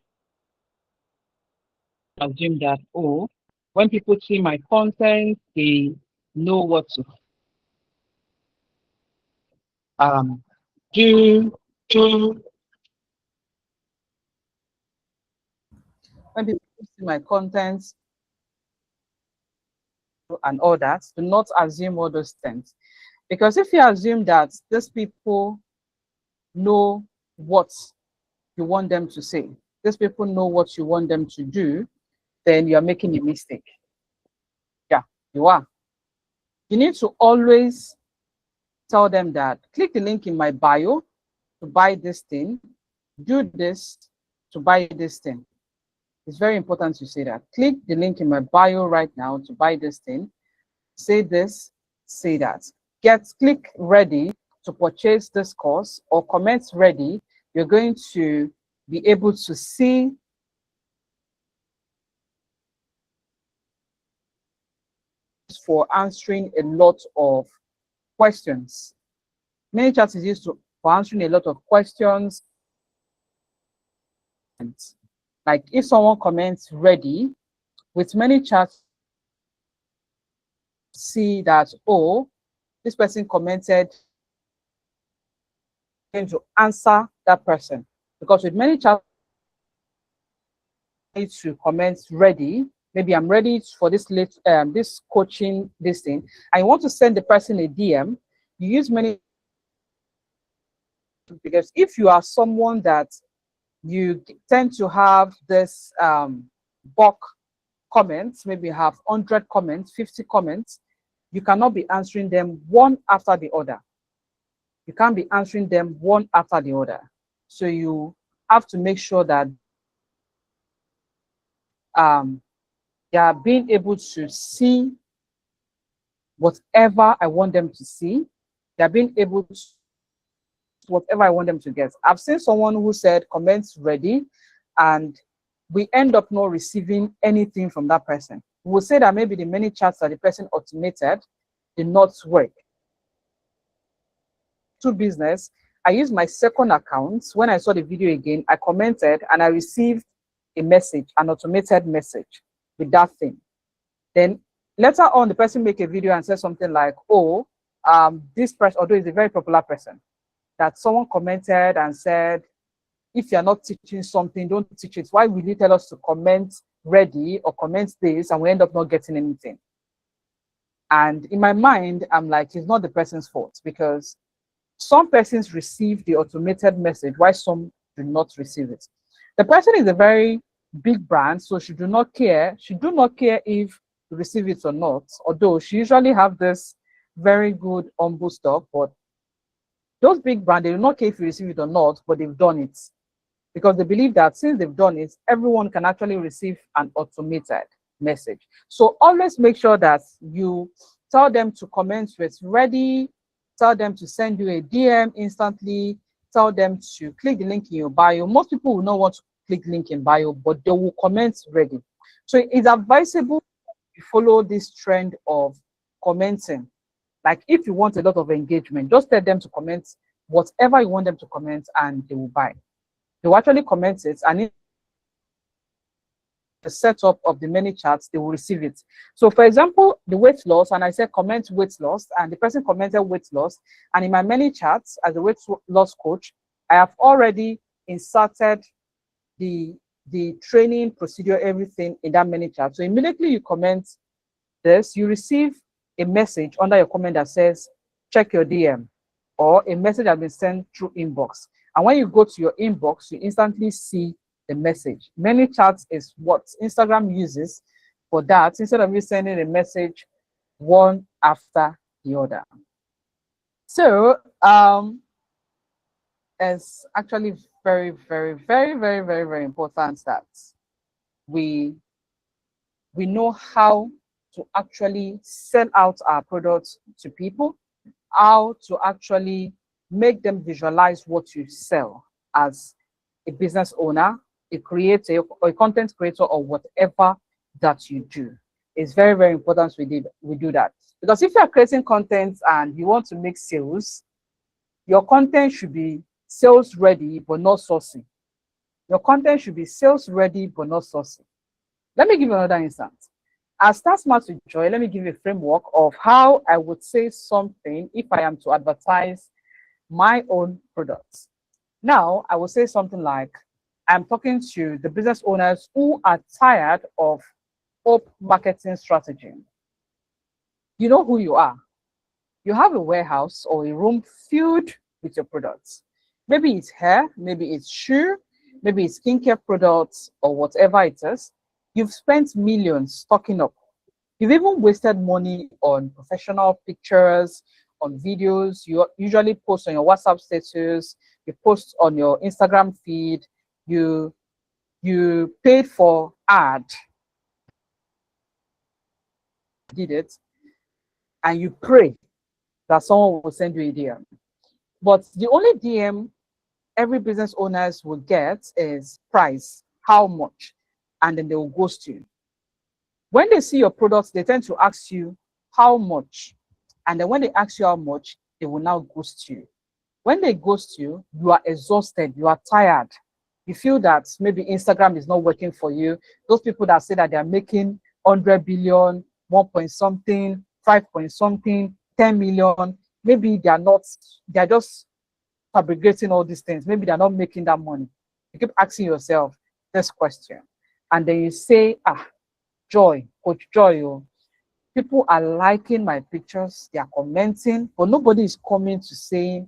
assume that, oh, when people see my content, they know what to um do. do. When people see my content and all that, do not assume all those things. Because if you assume that these people know what you want them to say, these people know what you want them to do, then you're making a mistake. Yeah, you are. You need to always tell them that click the link in my bio to buy this thing, do this to buy this thing. It's very important to say that. Click the link in my bio right now to buy this thing. Say this, say that. Click ready to purchase this course, or comment ready. You're going to be able to see for answering a lot of questions. ManyChat is used for answering a lot of questions. Like if someone comments ready, with ManyChat, see that, oh, this person commented, going to answer that person. Because with ManyChat, to comment ready, maybe I'm ready for this this coaching, this thing, I want to send the person a DM. You use many, because if you are someone that you tend to have this bulk comments, maybe you have 100 comments, 50 comments, you cannot be answering them one after the other. You can't be answering them one after the other. So you have to make sure that they are being able to see whatever I want them to see. They're being able to whatever I want them to get. I've seen someone who said comments ready, and we end up not receiving anything from that person. We will say that maybe the many chats that the person automated did not work. To business, I used my second account. When I saw the video again, I commented and I received a message, an automated message with that thing. Then later on, the person make a video and say something like, oh, this person, although he's a very popular person, that someone commented and said, if you're not teaching something, don't teach it. Why will you tell us to comment ready or comment this and we end up not getting anything? And in my mind, I'm like, it's not the person's fault, because some persons receive the automated message while some do not receive it. The person is a very big brand, so she do not care. She do not care if you receive it or not, although she usually have this very good humble stuff. But those big brands, they do not care if you receive it or not, but they've done it because they believe that since they've done it, everyone can actually receive an automated message. So always make sure that you Tell them to comment with ready. Tell them to send you a DM instantly. Tell them to click the link in your bio. Most people will not want to click link in bio, but they will comment ready. So it's advisable to follow this trend of commenting. Like if you want a lot of engagement, just tell them to comment whatever you want them to comment and they will buy. They will actually comment it, and in the setup of the many chats, they will receive it. So for example, the weight loss, and I said comment weight loss, and the person commented weight loss, and in my many chats as a weight loss coach, I have already inserted the training procedure, everything in that many chat. So immediately you comment this, you receive a message under your comment that says check your DM, or a message has been sent through inbox. And when you go to your inbox, you instantly see the message. Many chats is what Instagram uses for that, instead of you sending a message one after the other. So it's actually very, very, very, very, very, very important that we know how to actually sell out our products to people, how to actually make them visualize what you sell as a business owner, a creator, or a content creator, or whatever that you do. It's very, very important we do that. Because if you are creating content and you want to make sales, your content should be sales ready but not saucy. Your content should be sales ready but not saucy. Let me give you another instance. As Start Smart with Joy, let me give you a framework of how I would say something if I am to advertise my own products. Now, I will say something like, I'm talking to the business owners who are tired of up marketing strategy. You know who you are. You have a warehouse or a room filled with your products. Maybe it's hair, maybe it's shoe, maybe it's skincare products, or whatever it is. You've spent millions stocking up. You've even wasted money on professional pictures, on videos. You usually post on your WhatsApp status, you post on your Instagram feed, you paid for ad, did it, and you pray that someone will send you a DM. But the only DM every business owners will get is price, how much, and then they will ghost you. When they see your products, they tend to ask you how much, and then when they ask you how much, they will now ghost you. When they ghost you, you are exhausted, you are tired. You feel that maybe Instagram is not working for you. Those people that say that they are making 100 billion, 1 point something, 5 point something, 10 million, maybe they are just fabricating all these things. Maybe they're not making that money. You keep asking yourself this question. And then you say, Joy, Coach Joy, people are liking my pictures, they are commenting, but nobody is coming to say,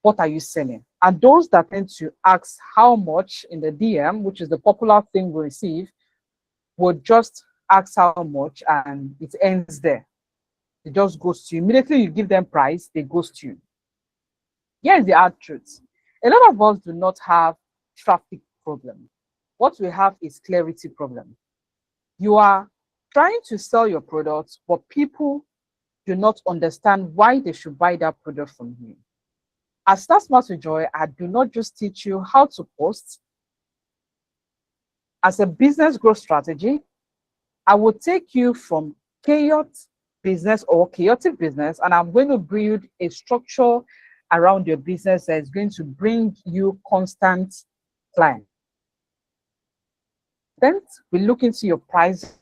what are you selling? And those that tend to ask how much in the DM, which is the popular thing we receive, would just ask how much and it ends there. It just goes to you. Immediately you give them price, they ghost you. Here's the hard truth. A lot of us do not have traffic problem. What we have is clarity problem. You are trying to sell your products, but people do not understand why they should buy that product from you. At Start Smart with Joy, I do not just teach you how to post. As a business growth strategy, I will take you from chaotic business or chaotic business, and I'm going to build a structure around your business that is going to bring you constant clients. Then we look into your price,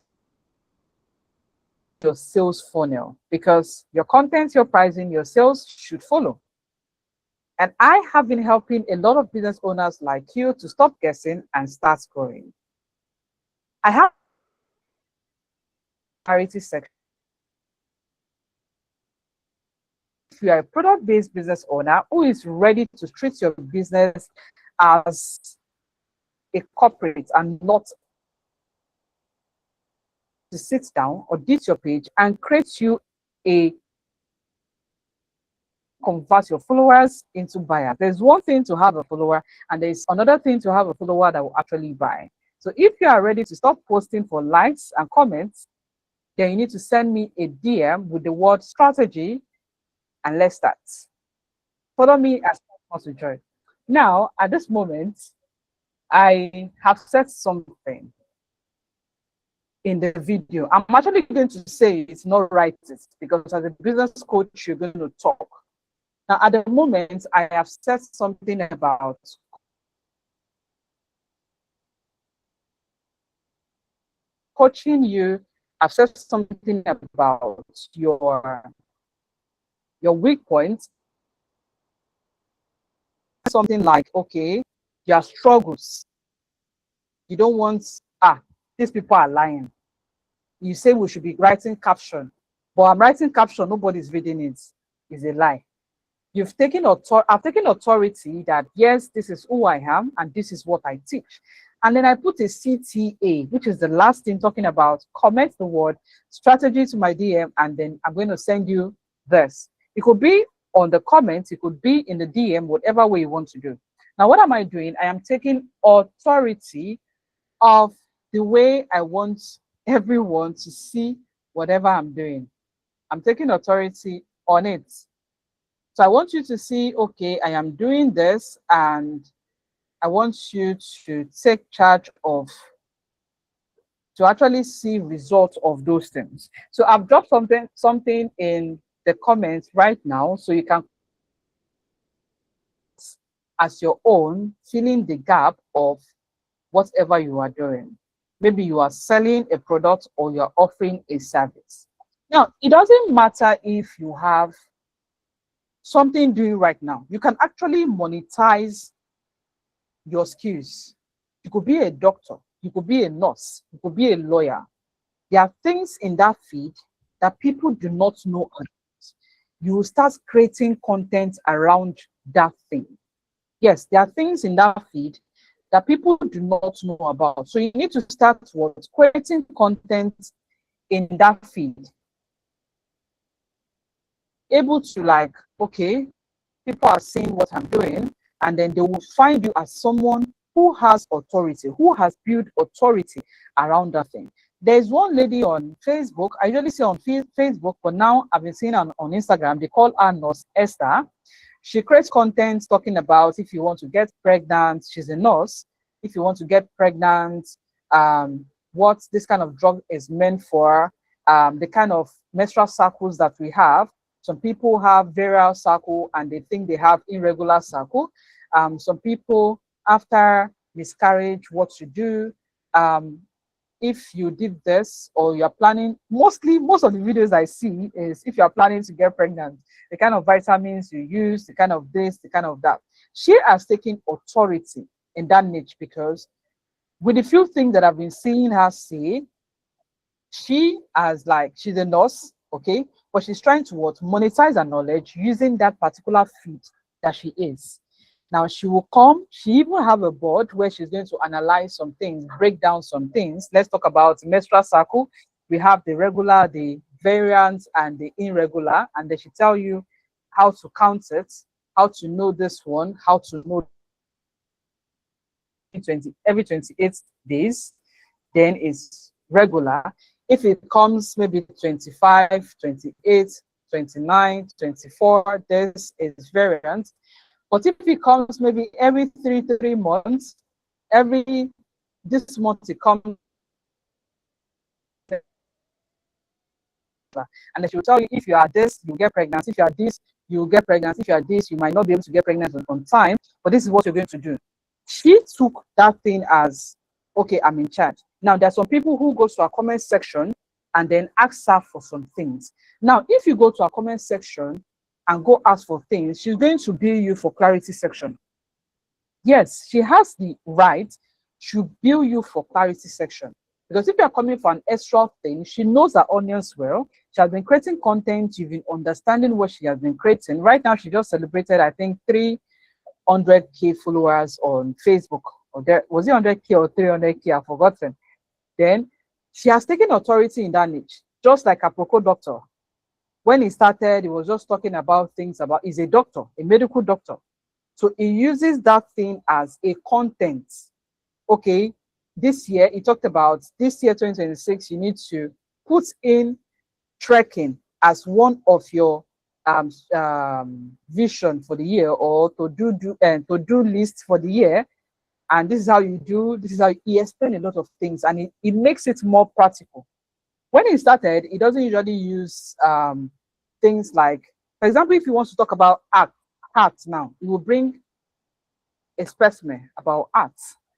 your sales funnel, because your content, your pricing, your sales should follow. And I have been helping a lot of business owners like you to stop guessing and start growing. I have a charity section. If you are a product-based business owner who is ready to treat your business as a corporate and not to sit down, audit your page and create you a convert your followers into buyers. There's one thing to have a follower, and there's another thing to have a follower that will actually buy. So if you are ready to stop posting for likes and comments, then you need to send me a DM with the word strategy, and let's start. Follow me as much as joy. Now, at this moment, I have said something in the video. I'm actually going to say it's not right because as a business coach, you're going to talk. Now, at the moment, I have said something about coaching you. I've said something about your weak points. Something like, okay, your struggles. You don't want, these people are lying. You say we should be writing caption, but I'm writing caption, nobody's reading it. It's a lie. I've taken authority that yes, this is who I am and this is what I teach. And then I put a CTA, which is the last thing talking about, comment the word strategy to my DM, and then I'm going to send you this. It could be on the comments, it could be in the DM, whatever way you want to do. Now, what am I doing? I am taking authority of the way I want everyone to see whatever I'm doing. I'm taking authority on it. So I want you to see, okay, I am doing this, and I want you to take charge of, to actually see results of those things. So I've dropped something in the comments right now, so you can, as your own, filling the gap of whatever you are doing. Maybe you are selling a product or you're offering a service. Now, it doesn't matter if you have something doing right now. You can actually monetize your skills. You could be a doctor, you could be a nurse, you could be a lawyer. There are things in that feed that people do not know about. You will start creating content around that thing. Yes, there are things in that feed that people do not know about. So you need to start with creating content in that feed. Able to, like, okay, people are seeing what I'm doing, and then they will find you as someone who has authority, who has built authority around that thing. There's one lady on Facebook, I usually see on Facebook, but now I've been seeing on Instagram, they call her Nurse Esther. She creates content talking about if you want to get pregnant, she's a nurse, if you want to get pregnant, what this kind of drug is meant for, the kind of menstrual cycles that we have. Some people have variable cycle and they think they have irregular cycle. Some people, after miscarriage, what to do. If you did this or you're planning, most of the videos I see is if you're planning to get pregnant, the kind of vitamins you use, the kind of this, the kind of that. She has taken authority in that niche because with the few things that I've been seeing her say, she's a nurse, okay, but she's trying to monetize her knowledge using that particular field that she is. Now she will come, she even have a board where she's going to analyze some things, break down some things. Let's talk about menstrual cycle. We have the regular, the variant, and the irregular, and then she tell you how to count it, how to know this one, how to know every 28 days, then it's regular. If it comes maybe 25, 28, 29, 24, this is variant. But if it comes maybe every three months, this month it comes, and then she will tell you if you are this, you get pregnant. If you are this, you will get pregnant. If you are this, you might not be able to get pregnant on time, but this is what you're going to do. She took that thing as, okay, I'm in charge. Now, there's some people who go to our comment section and then ask her for some things. Now, if you go to our comment section and go ask for things, she's going to bill you for clarity section. Yes, she has the right to bill you for clarity section. Because if you're coming for an extra thing, she knows her audience well. She has been creating content. You've been understanding what she has been creating. Right now, she just celebrated, I think, 300K followers on Facebook. Or was it 100K or 300K? I've forgotten. Then she has taken authority in that niche, just like a Proco doctor. When he started, he was just talking about things about, he's a doctor, a medical doctor. So he uses that thing as a content. Okay, this year, he talked about this year, 2026, you need to put in trekking as one of your vision for the year, or to do list for the year, and this is how you do, this is how you explain a lot of things, and it makes it more practical. When he started, he doesn't usually use things like, for example, if he wants to talk about art now, he will bring a specimen about art,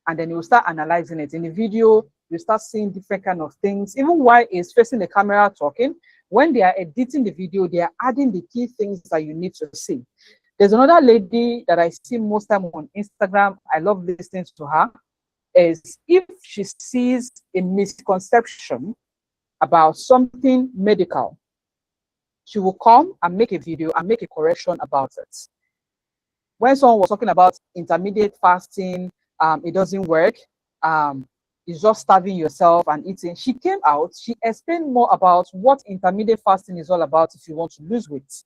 and then he will start analyzing it. In the video, you start seeing different kind of things. Even while he's facing the camera talking, when they are editing the video, they are adding the key things that you need to see. There's another lady that I see most time on Instagram. I love listening to her. Is if she sees a misconception about something medical, she will come and make a video and make a correction about it. When someone was talking about intermediate fasting, it doesn't work. It's just starving yourself and eating. She came out, she explained more about what intermediate fasting is all about if you want to lose weight.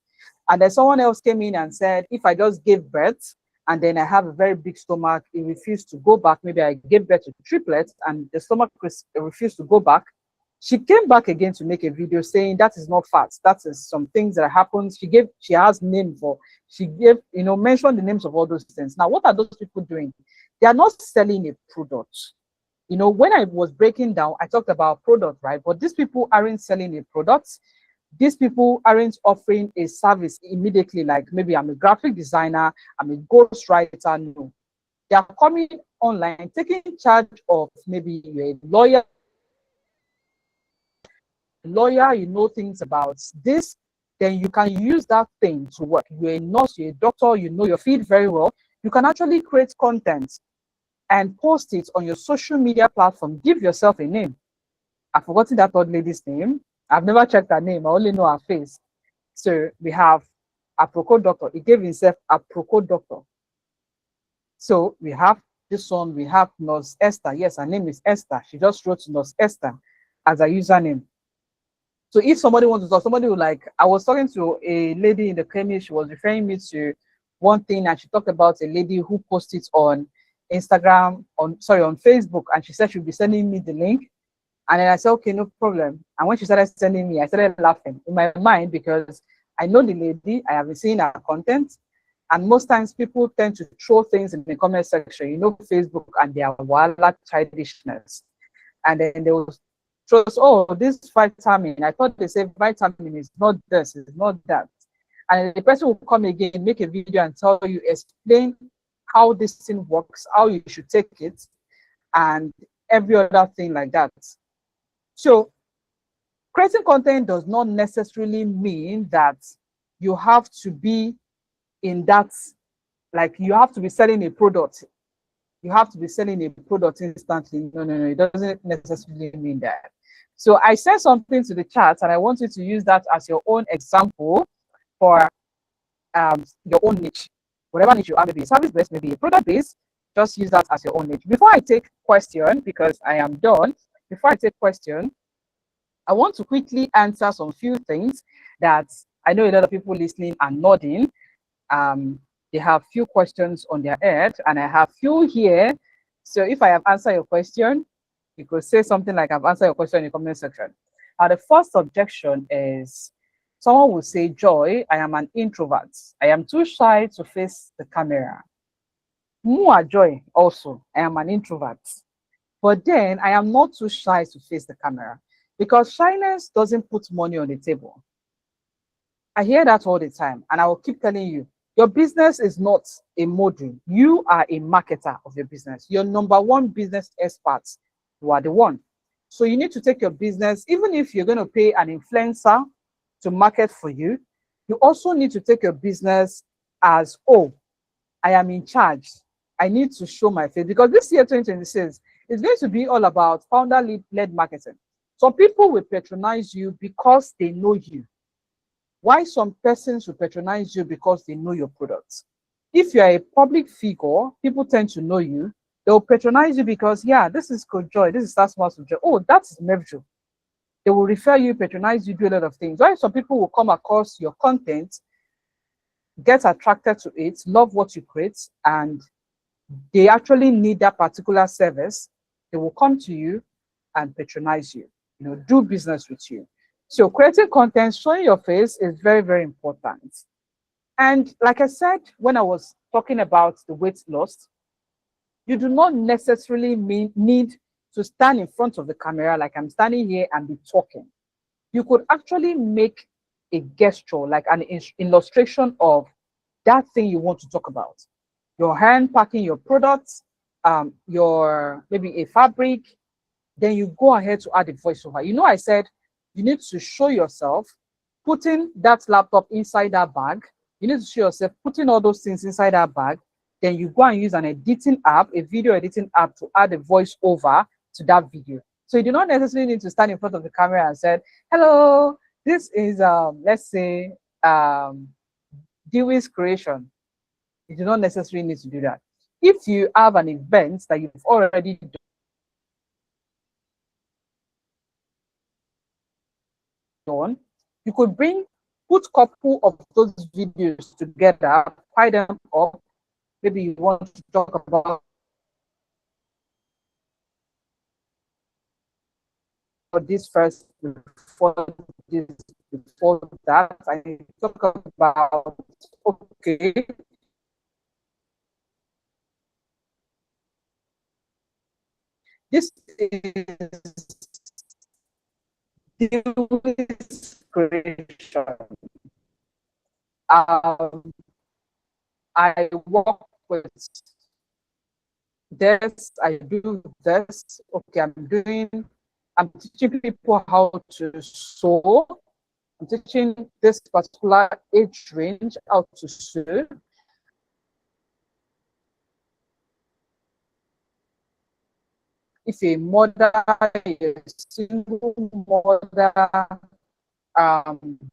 And then someone else came in and said, if I just gave birth and then I have a very big stomach, it refused to go back. Maybe I gave birth to triplets and the stomach refused to go back. She came back again to make a video saying that is not fat. That is some things that happen. She has name for, she gave, mentioned the names of all those things. Now, what are those people doing? They are not selling a product. When I was breaking down, I talked about product, right? But these people aren't selling a product. These people aren't offering a service immediately, like maybe I'm a graphic designer, I'm a ghostwriter. No. They are coming online, taking charge of, maybe you're a lawyer, you know things about this, then you can use that thing to work. You're a nurse, you're a doctor, you know your field very well. You can actually create content and post it on your social media platform. Give yourself a name. I've forgotten that old lady's name. I've never checked her name. I only know her face. So we have Aproko Doctor. He gave himself Aproko Doctor. So we have this one. We have Nurse Esther. Yes, her name is Esther. She just wrote Nurse Esther as a username. So if somebody wants to talk, somebody will, like, I was talking to a lady in the clinic. She was referring me to one thing, and she talked about a lady who posted on Instagram, on Facebook, and she said she'll be sending me the link. And then I said, okay, no problem. And when she started sending me, I started laughing in my mind because I know the lady, I have been seeing her content. And most times people tend to throw things in the comment section, Facebook and their wild childishness. And then they will throw, oh, this vitamin. I thought they said vitamin is not this, it's not that. And the person will come again, make a video and tell you, explain how this thing works, how you should take it, and every other thing like that. So creating content does not necessarily mean that you have to be in that, like you have to be selling a product. You have to be selling a product instantly. No, it doesn't necessarily mean that. So I sent something to the chat and I want you to use that as your own example for your own niche. Whatever niche you are, maybe a service-based, maybe a product-based, just use that as your own niche. Before I take question, because I am done, before I take question, I want to quickly answer some few things that I know a lot of people listening are nodding. They have few questions on their head, and I have few here. So if I have answered your question, you could say something like, I've answered your question in the comment section. The first objection is, someone will say, Joy, I am an introvert. I am too shy to face the camera. Mua Joy, also, I am an introvert. But then I am not too shy to face the camera, because shyness doesn't put money on the table. I hear that all the time, and I will keep telling you, your business is not a model. You are a marketer of your business. Your number one business expert. You are the one. So you need to take your business, even if you're going to pay an influencer to market for you, you also need to take your business as, oh, I am in charge. I need to show my face, because this year 2026 is going to be all about founder-led marketing. Some people will patronize you because they know you. Why some persons will patronize you? Because they know your products. If you are a public figure, people tend to know you. They'll patronize you because, yeah, this is Coach Joy, this is That's Master Joy. Oh, that's Mevjo. They will refer you, patronize you, do a lot of things. Why some people will come across your content, get attracted to it, love what you create, and they actually need that particular service. They will come to you and patronize you. do business with you. So creating content, showing your face is very, very important. And like I said, when I was talking about the weight loss, you do not necessarily need to stand in front of the camera like I'm standing here and be talking. You could actually make a gesture, like an illustration of that thing you want to talk about. Your hand packing your products, your maybe a fabric, then you go ahead to add a voiceover. I said you need to show yourself putting that laptop inside that bag. You need to show yourself putting all those things inside that bag. Then you go and use an editing app, a video editing app, to add a voiceover to that video. So you do not necessarily need to stand in front of the camera and say, hello, this is, let's say, Dewey's creation. You do not necessarily need to do that. If you have an event that you've already done, you could put couple of those videos together, tie them up. Maybe you want to talk about this first, before this, before that, and talk about, okay, this is this creation. I work with this, I do this. Okay, I'm teaching people how to sew. I'm teaching this particular age range how to sew. If a mother, a single mother,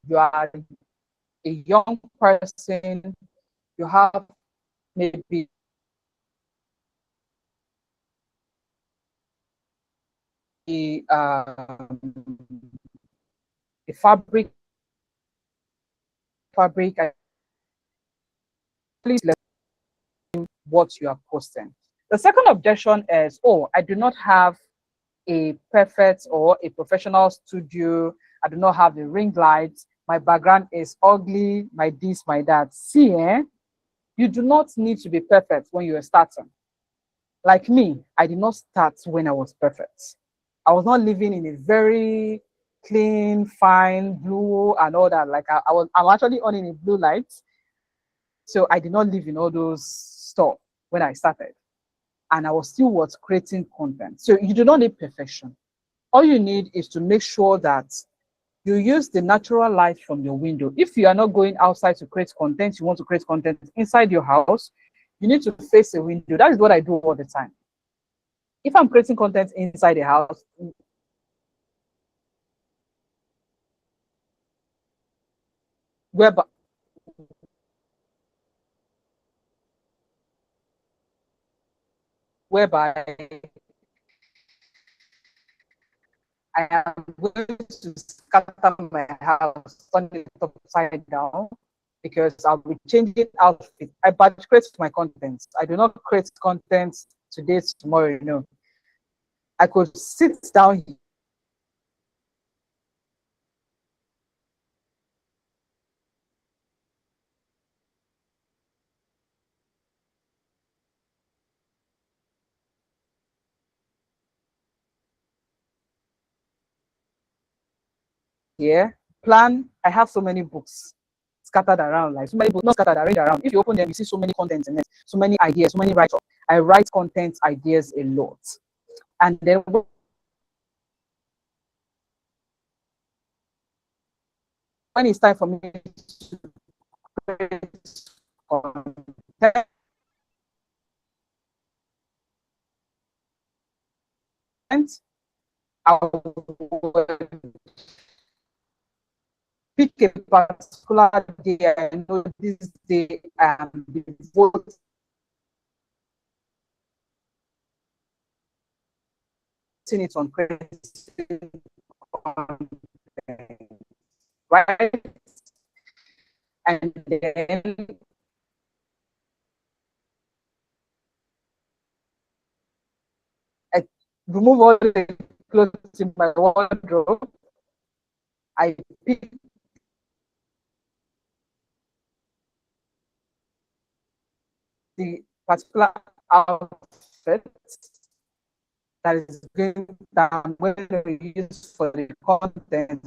you are a young person, you have maybe a fabric, please let what you are posting. The second objection is, oh, I do not have a perfect or a professional studio. I do not have the ring lights. My background is ugly, my this, my that. See, you do not need to be perfect when you are starting. Like me, I did not start when I was perfect. I was not living in a very clean, fine, blue and all that. Like I'm actually on in a blue light. So I did not live in all those stuff when I started. And I was still creating content. So you do not need perfection. All you need is to make sure that you use the natural light from your window. If you are not going outside to create content, you want to create content inside your house, you need to face a window. That is what I do all the time. If I'm creating content inside the house, whereby I am going to scatter my house, turn it upside down, because I'll be changing outfit. I batch create my content. I do not create content today, tomorrow. I could sit down here, plan. I have so many books scattered around, like so many books, not scattered, arranged around. If you open them, you see so many contents in it, so many ideas, so many write-ups. I write content ideas a lot. And then when it's time for me to create content, I will pick a particular day. I know this day devoted it on creating content, right? And then I remove all the clothes in my wardrobe, I pick the particular outfit that is going that I'm going to use for the content.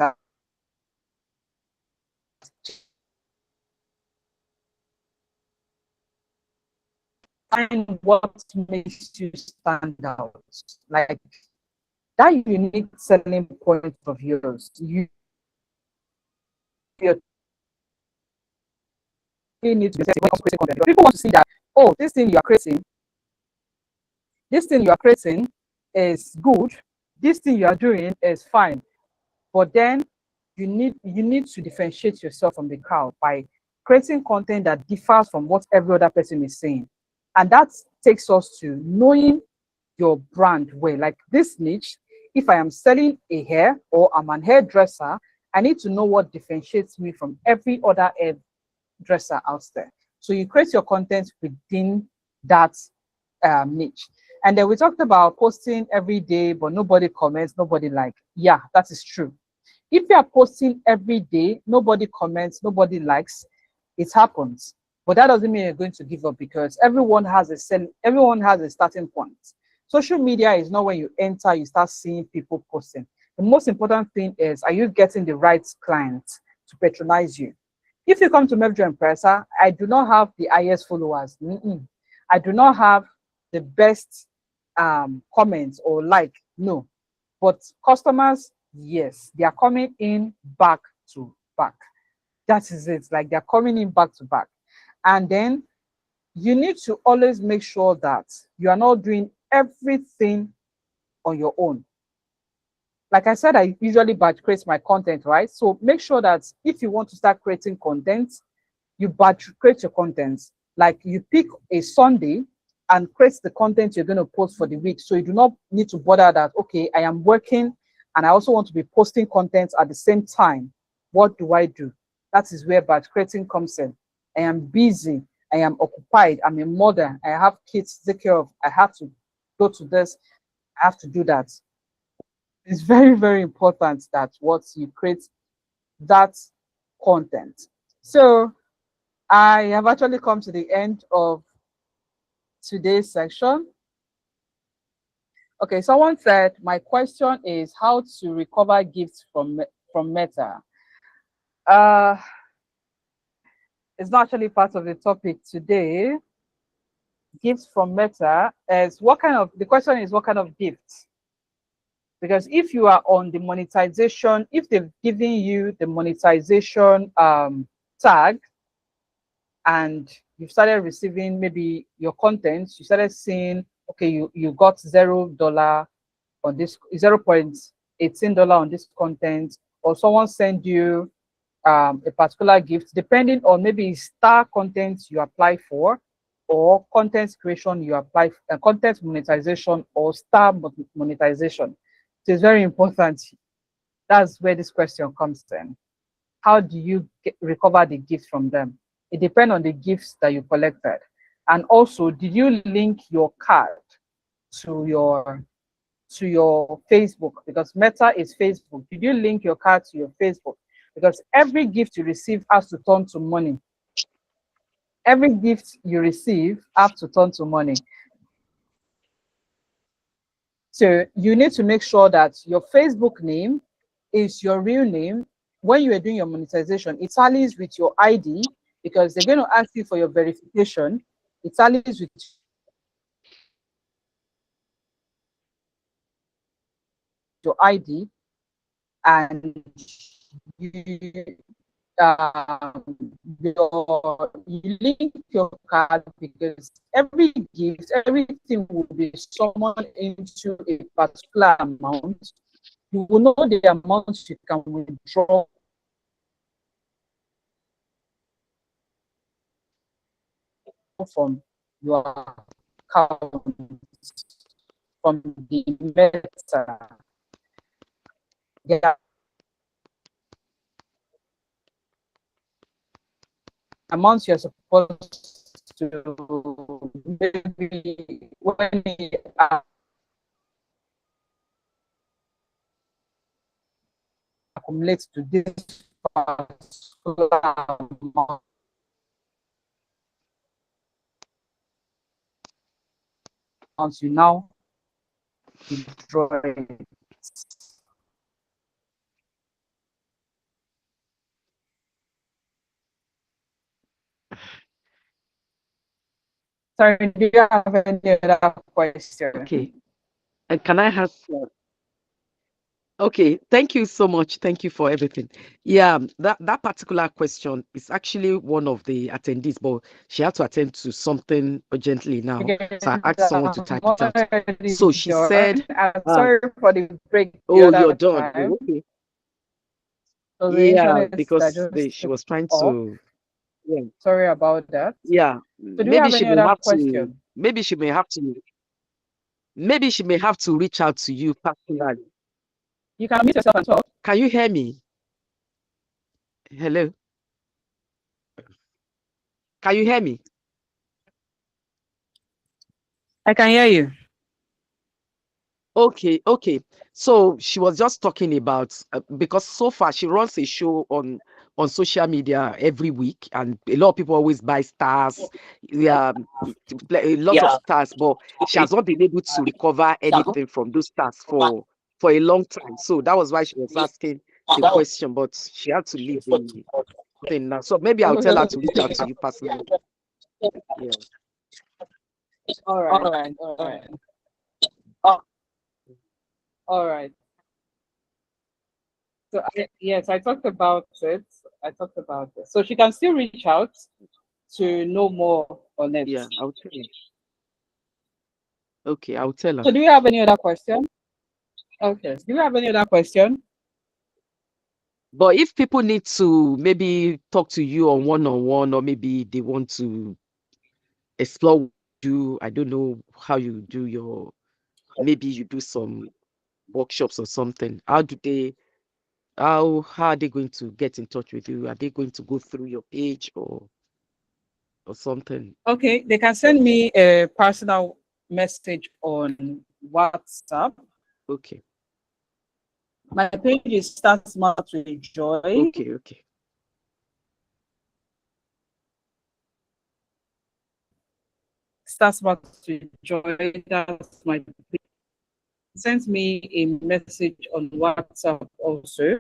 Find what makes you stand out, like that unique selling point of yours. You need to be creating content. People want to see that, oh, this thing you are creating is good, this thing you are doing is fine. But then you need to differentiate yourself from the crowd by creating content that differs from what every other person is saying. And that takes us to knowing your brand well. Like this niche, if I am selling a hair or I'm an hairdresser, I need to know what differentiates me from every other hairdresser out there. So you create your content within that niche. And then we talked about posting every day, but nobody comments, nobody like. Yeah, that is true. If you are posting every day, nobody comments, nobody likes, it happens. But that doesn't mean you're going to give up, because everyone has a starting point. Social media is not when you enter, you start seeing people posting. The most important thing is, are you getting the right client to patronize you? If you come to Mevjo Empresa, I do not have the highest followers. I do not have the best comments or like, no. But customers, yes, they are coming in back to back. That is it. Like they're coming in back to back. And then you need to always make sure that you are not doing everything on your own. Like I said, I usually batch create my content, right? So make sure that if you want to start creating content, you batch create your content. Like you pick a Sunday and create the content you're going to post for the week. So you do not need to bother that, okay, I am working and I also want to be posting content at the same time. What do I do? That is where batch creating comes in. I am busy. I am occupied. I'm a mother. I have kids to take care of. I have to go to this. I have to do that. It's very, very important that what you create that content. So I have actually come to the end of today's section. Okay, someone said, my question is how to recover gifts from Meta. It's not actually part of the topic today. Gifts from Meta is the question is what kind of gifts? Because if you are on the monetization, if they've given you the monetization tag, and you've started receiving maybe your content, you started seeing, okay, you got $0 on this, $0.18 on this content, or someone send you a particular gift, depending on maybe star content you apply for, or content creation you apply for, content monetization or star monetization. So it's very important. That's where this question comes in. How do you recover the gifts from them? It depends on the gifts that you collected. And also, did you link your card to your Facebook? Because Meta is Facebook. Did you link your card to your Facebook? Because every gift you receive has to turn to money. Every gift you receive has to turn to money. So you need to make sure that your Facebook name is your real name. When you are doing your monetization, it tallies with your ID, because they're going to ask you for your verification. It tallies with your ID, and you you link your card, because every gift, everything will be summoned into a particular amount. You will know the amount you can withdraw from your account, from the Meta. Yeah, amounts you're supposed to, maybe when you are accumulate to this particular amount. You now withdraw it. Sorry, do you have any other question? Okay. And can I have okay, thank you so much. Thank you for everything. Yeah, that particular question is actually one of the attendees, but she had to attend to something urgently now. So I asked someone to type it out. So she said, I'm sorry for the break the oh, you're other done. time. Oh, okay. So the Yeah, internet that because just she took was trying off. to, yeah, Sorry about that. yeah. So do you have any other question? Maybe she may have to, maybe she may have to reach out to you personally. You can unmute yourself and talk. Can you hear me? Hello? Can you hear me? I can hear you. Okay, okay. So she was just talking about because so far she runs a show on social media every week, and a lot of people always buy stars, yeah, a lot of stars, but she has not been able to recover anything from those stars for a long time. So that was why she was asking the question, but she had to leave the thing now. So maybe I'll tell her to reach out to you personally. Yeah. All right. All right. So yes, I talked about it. So she can still reach out to know more on it. Yeah, I'll tell her. Okay, I'll tell her. So do you have any other question? Okay. Do you have any other question? But if people need to maybe talk to you on one-on-one, or maybe they want to explore what you do, I don't know how you do your, maybe you do some workshops or something. How are they going to get in touch with you? Are they going to go through your page or something? Okay, they can send me a personal message on WhatsApp. Okay. My page is Start Smart with Joy. Okay. Start Smart with Joy. That's my page. Send me a message on WhatsApp also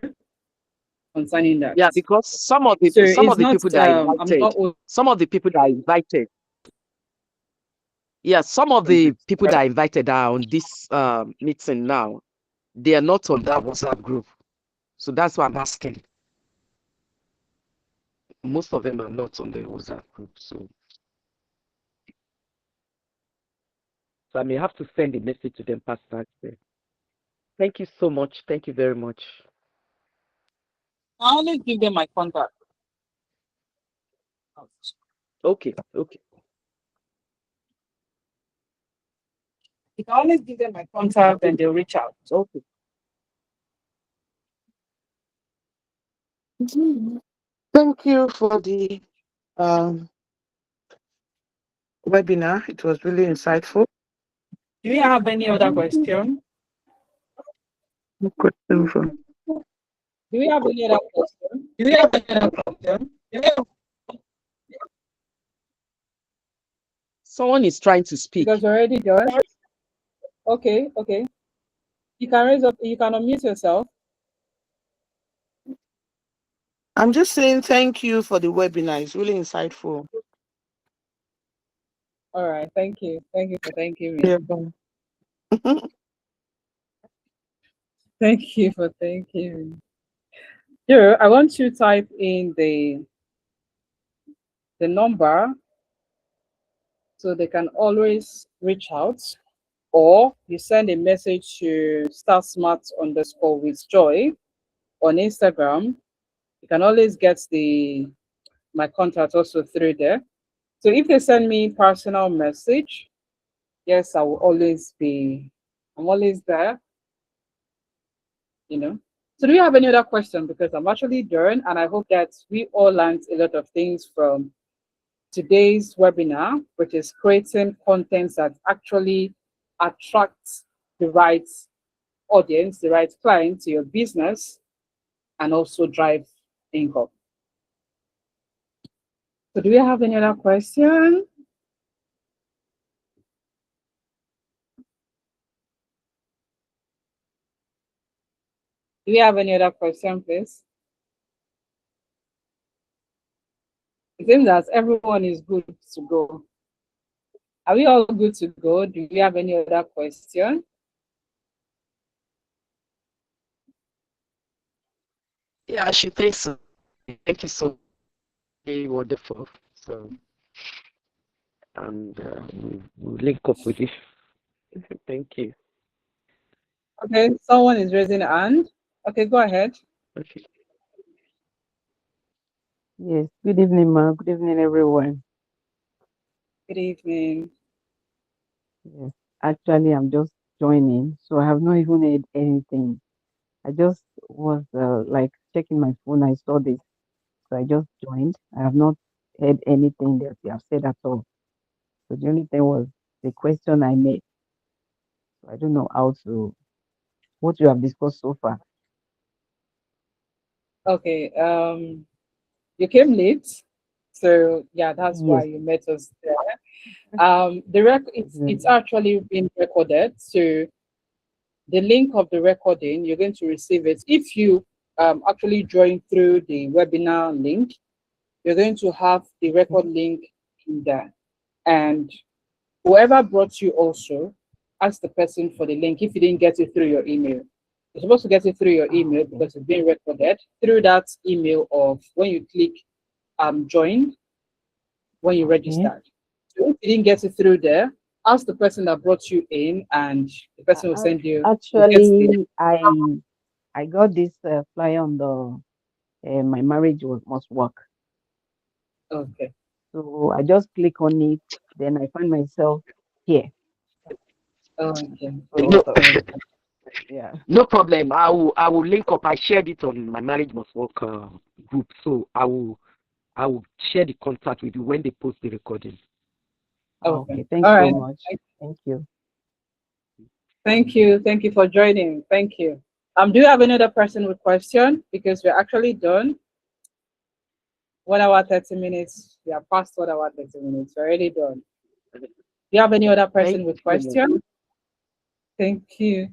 concerning that. Yeah, because some of the So people that are I'm invited, not some of the people that are invited, yeah, some of the people that are invited are on this meeting now. They are not on that WhatsApp group. So that's why I'm asking. Most of them are not on the WhatsApp group. So I may have to send a message to them personally. Thank you so much. Thank you very much. I only give them my contact. Okay. You can always give them my contact and they'll reach out. Okay. Thank you for the um, webinar. It was really insightful. Do you have any other question? Good info. Do we have any other question? Do we have any other question? Someone is trying to speak. Because we're already done. Okay. You can raise up, you can unmute yourself. I'm just saying thank you for the webinar. It's really insightful. All right, thank you. Thank you for thanking me. Yeah. Thank you for thanking me. Here, I want you to type in the number so they can always reach out, or you send a message to starsmart_with_joy on Instagram. You can always get my contact also through there. So if they send me personal message, yes, I'm always there, So do you have any other question? Because I'm actually done, and I hope that we all learned a lot of things from today's webinar, which is creating content that actually attracts the right audience, the right client to your business, and also drive income. So do we have any other question? Do we have any other question, please? It seems that everyone is good to go. Are we all good to go? Do we have any other question? Yeah, I should think so. Thank you so very wonderful. So, and we'll link up with you. Thank you. Okay, someone is raising a hand. Okay, go ahead. Okay. Yes, good evening, ma. Good evening, everyone. Good evening. Yes, actually, I'm just joining, so I have not even heard anything. I just was like checking my phone. I saw this, so I just joined. I have not heard anything that you have said at all. So the only thing was the question I made. So I don't know how to what you have discussed so far. Okay, you came late, so yeah, that's why Yes, you met us there. It's exactly. actually been recorded, so the link of the recording, you're going to receive it. If you actually join through the webinar link, you're going to have the record link in there. And whoever brought you also, ask the person for the link if you didn't get it through your email. You're supposed to get it through your Oh, email okay. because it's being recorded through that email of when you click join when you Okay. registered. So if you didn't get it through there, ask the person that brought you in and the person will send you, will get the Actually, I got this flyer on the my marriage was must work. okay. So I just click on it, then I find myself here. Okay. No, So yeah. no problem. I will link up. I shared it on my marriage must work group, so I will share the contact with you when they post the recording. Okay. Okay. Thanks All so right. much. Thank you. Thank you. Thank you for joining. Thank you. Do you have another person with question? Because we're actually done. 1 hour, 30 minutes. We are past 1 hour, 30 minutes. We're already done. Do you have any other Thank person with you. question? Thank you.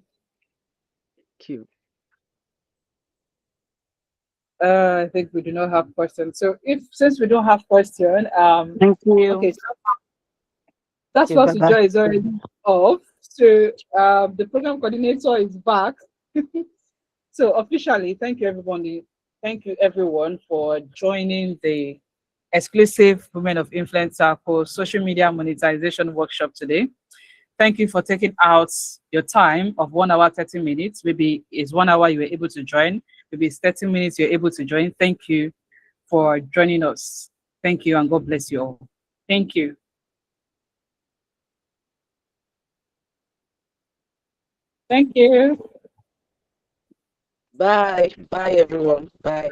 Thank you. I think we do not have questions. So if since we don't have question, Thank you. okay, so that's Okay. Bye what bye. Joy is already off. So the program coordinator is back. So officially, thank you everybody. Thank you everyone for joining the exclusive Women of Influence Circle social media monetization workshop today. Thank you for taking out your time of 1 hour, 30 minutes. Maybe it's 1 hour you were able to join. Maybe it's 30 minutes you're able to join. Thank you for joining us. Thank you and God bless you all. Thank you. Thank you. Bye. Bye, everyone. Bye.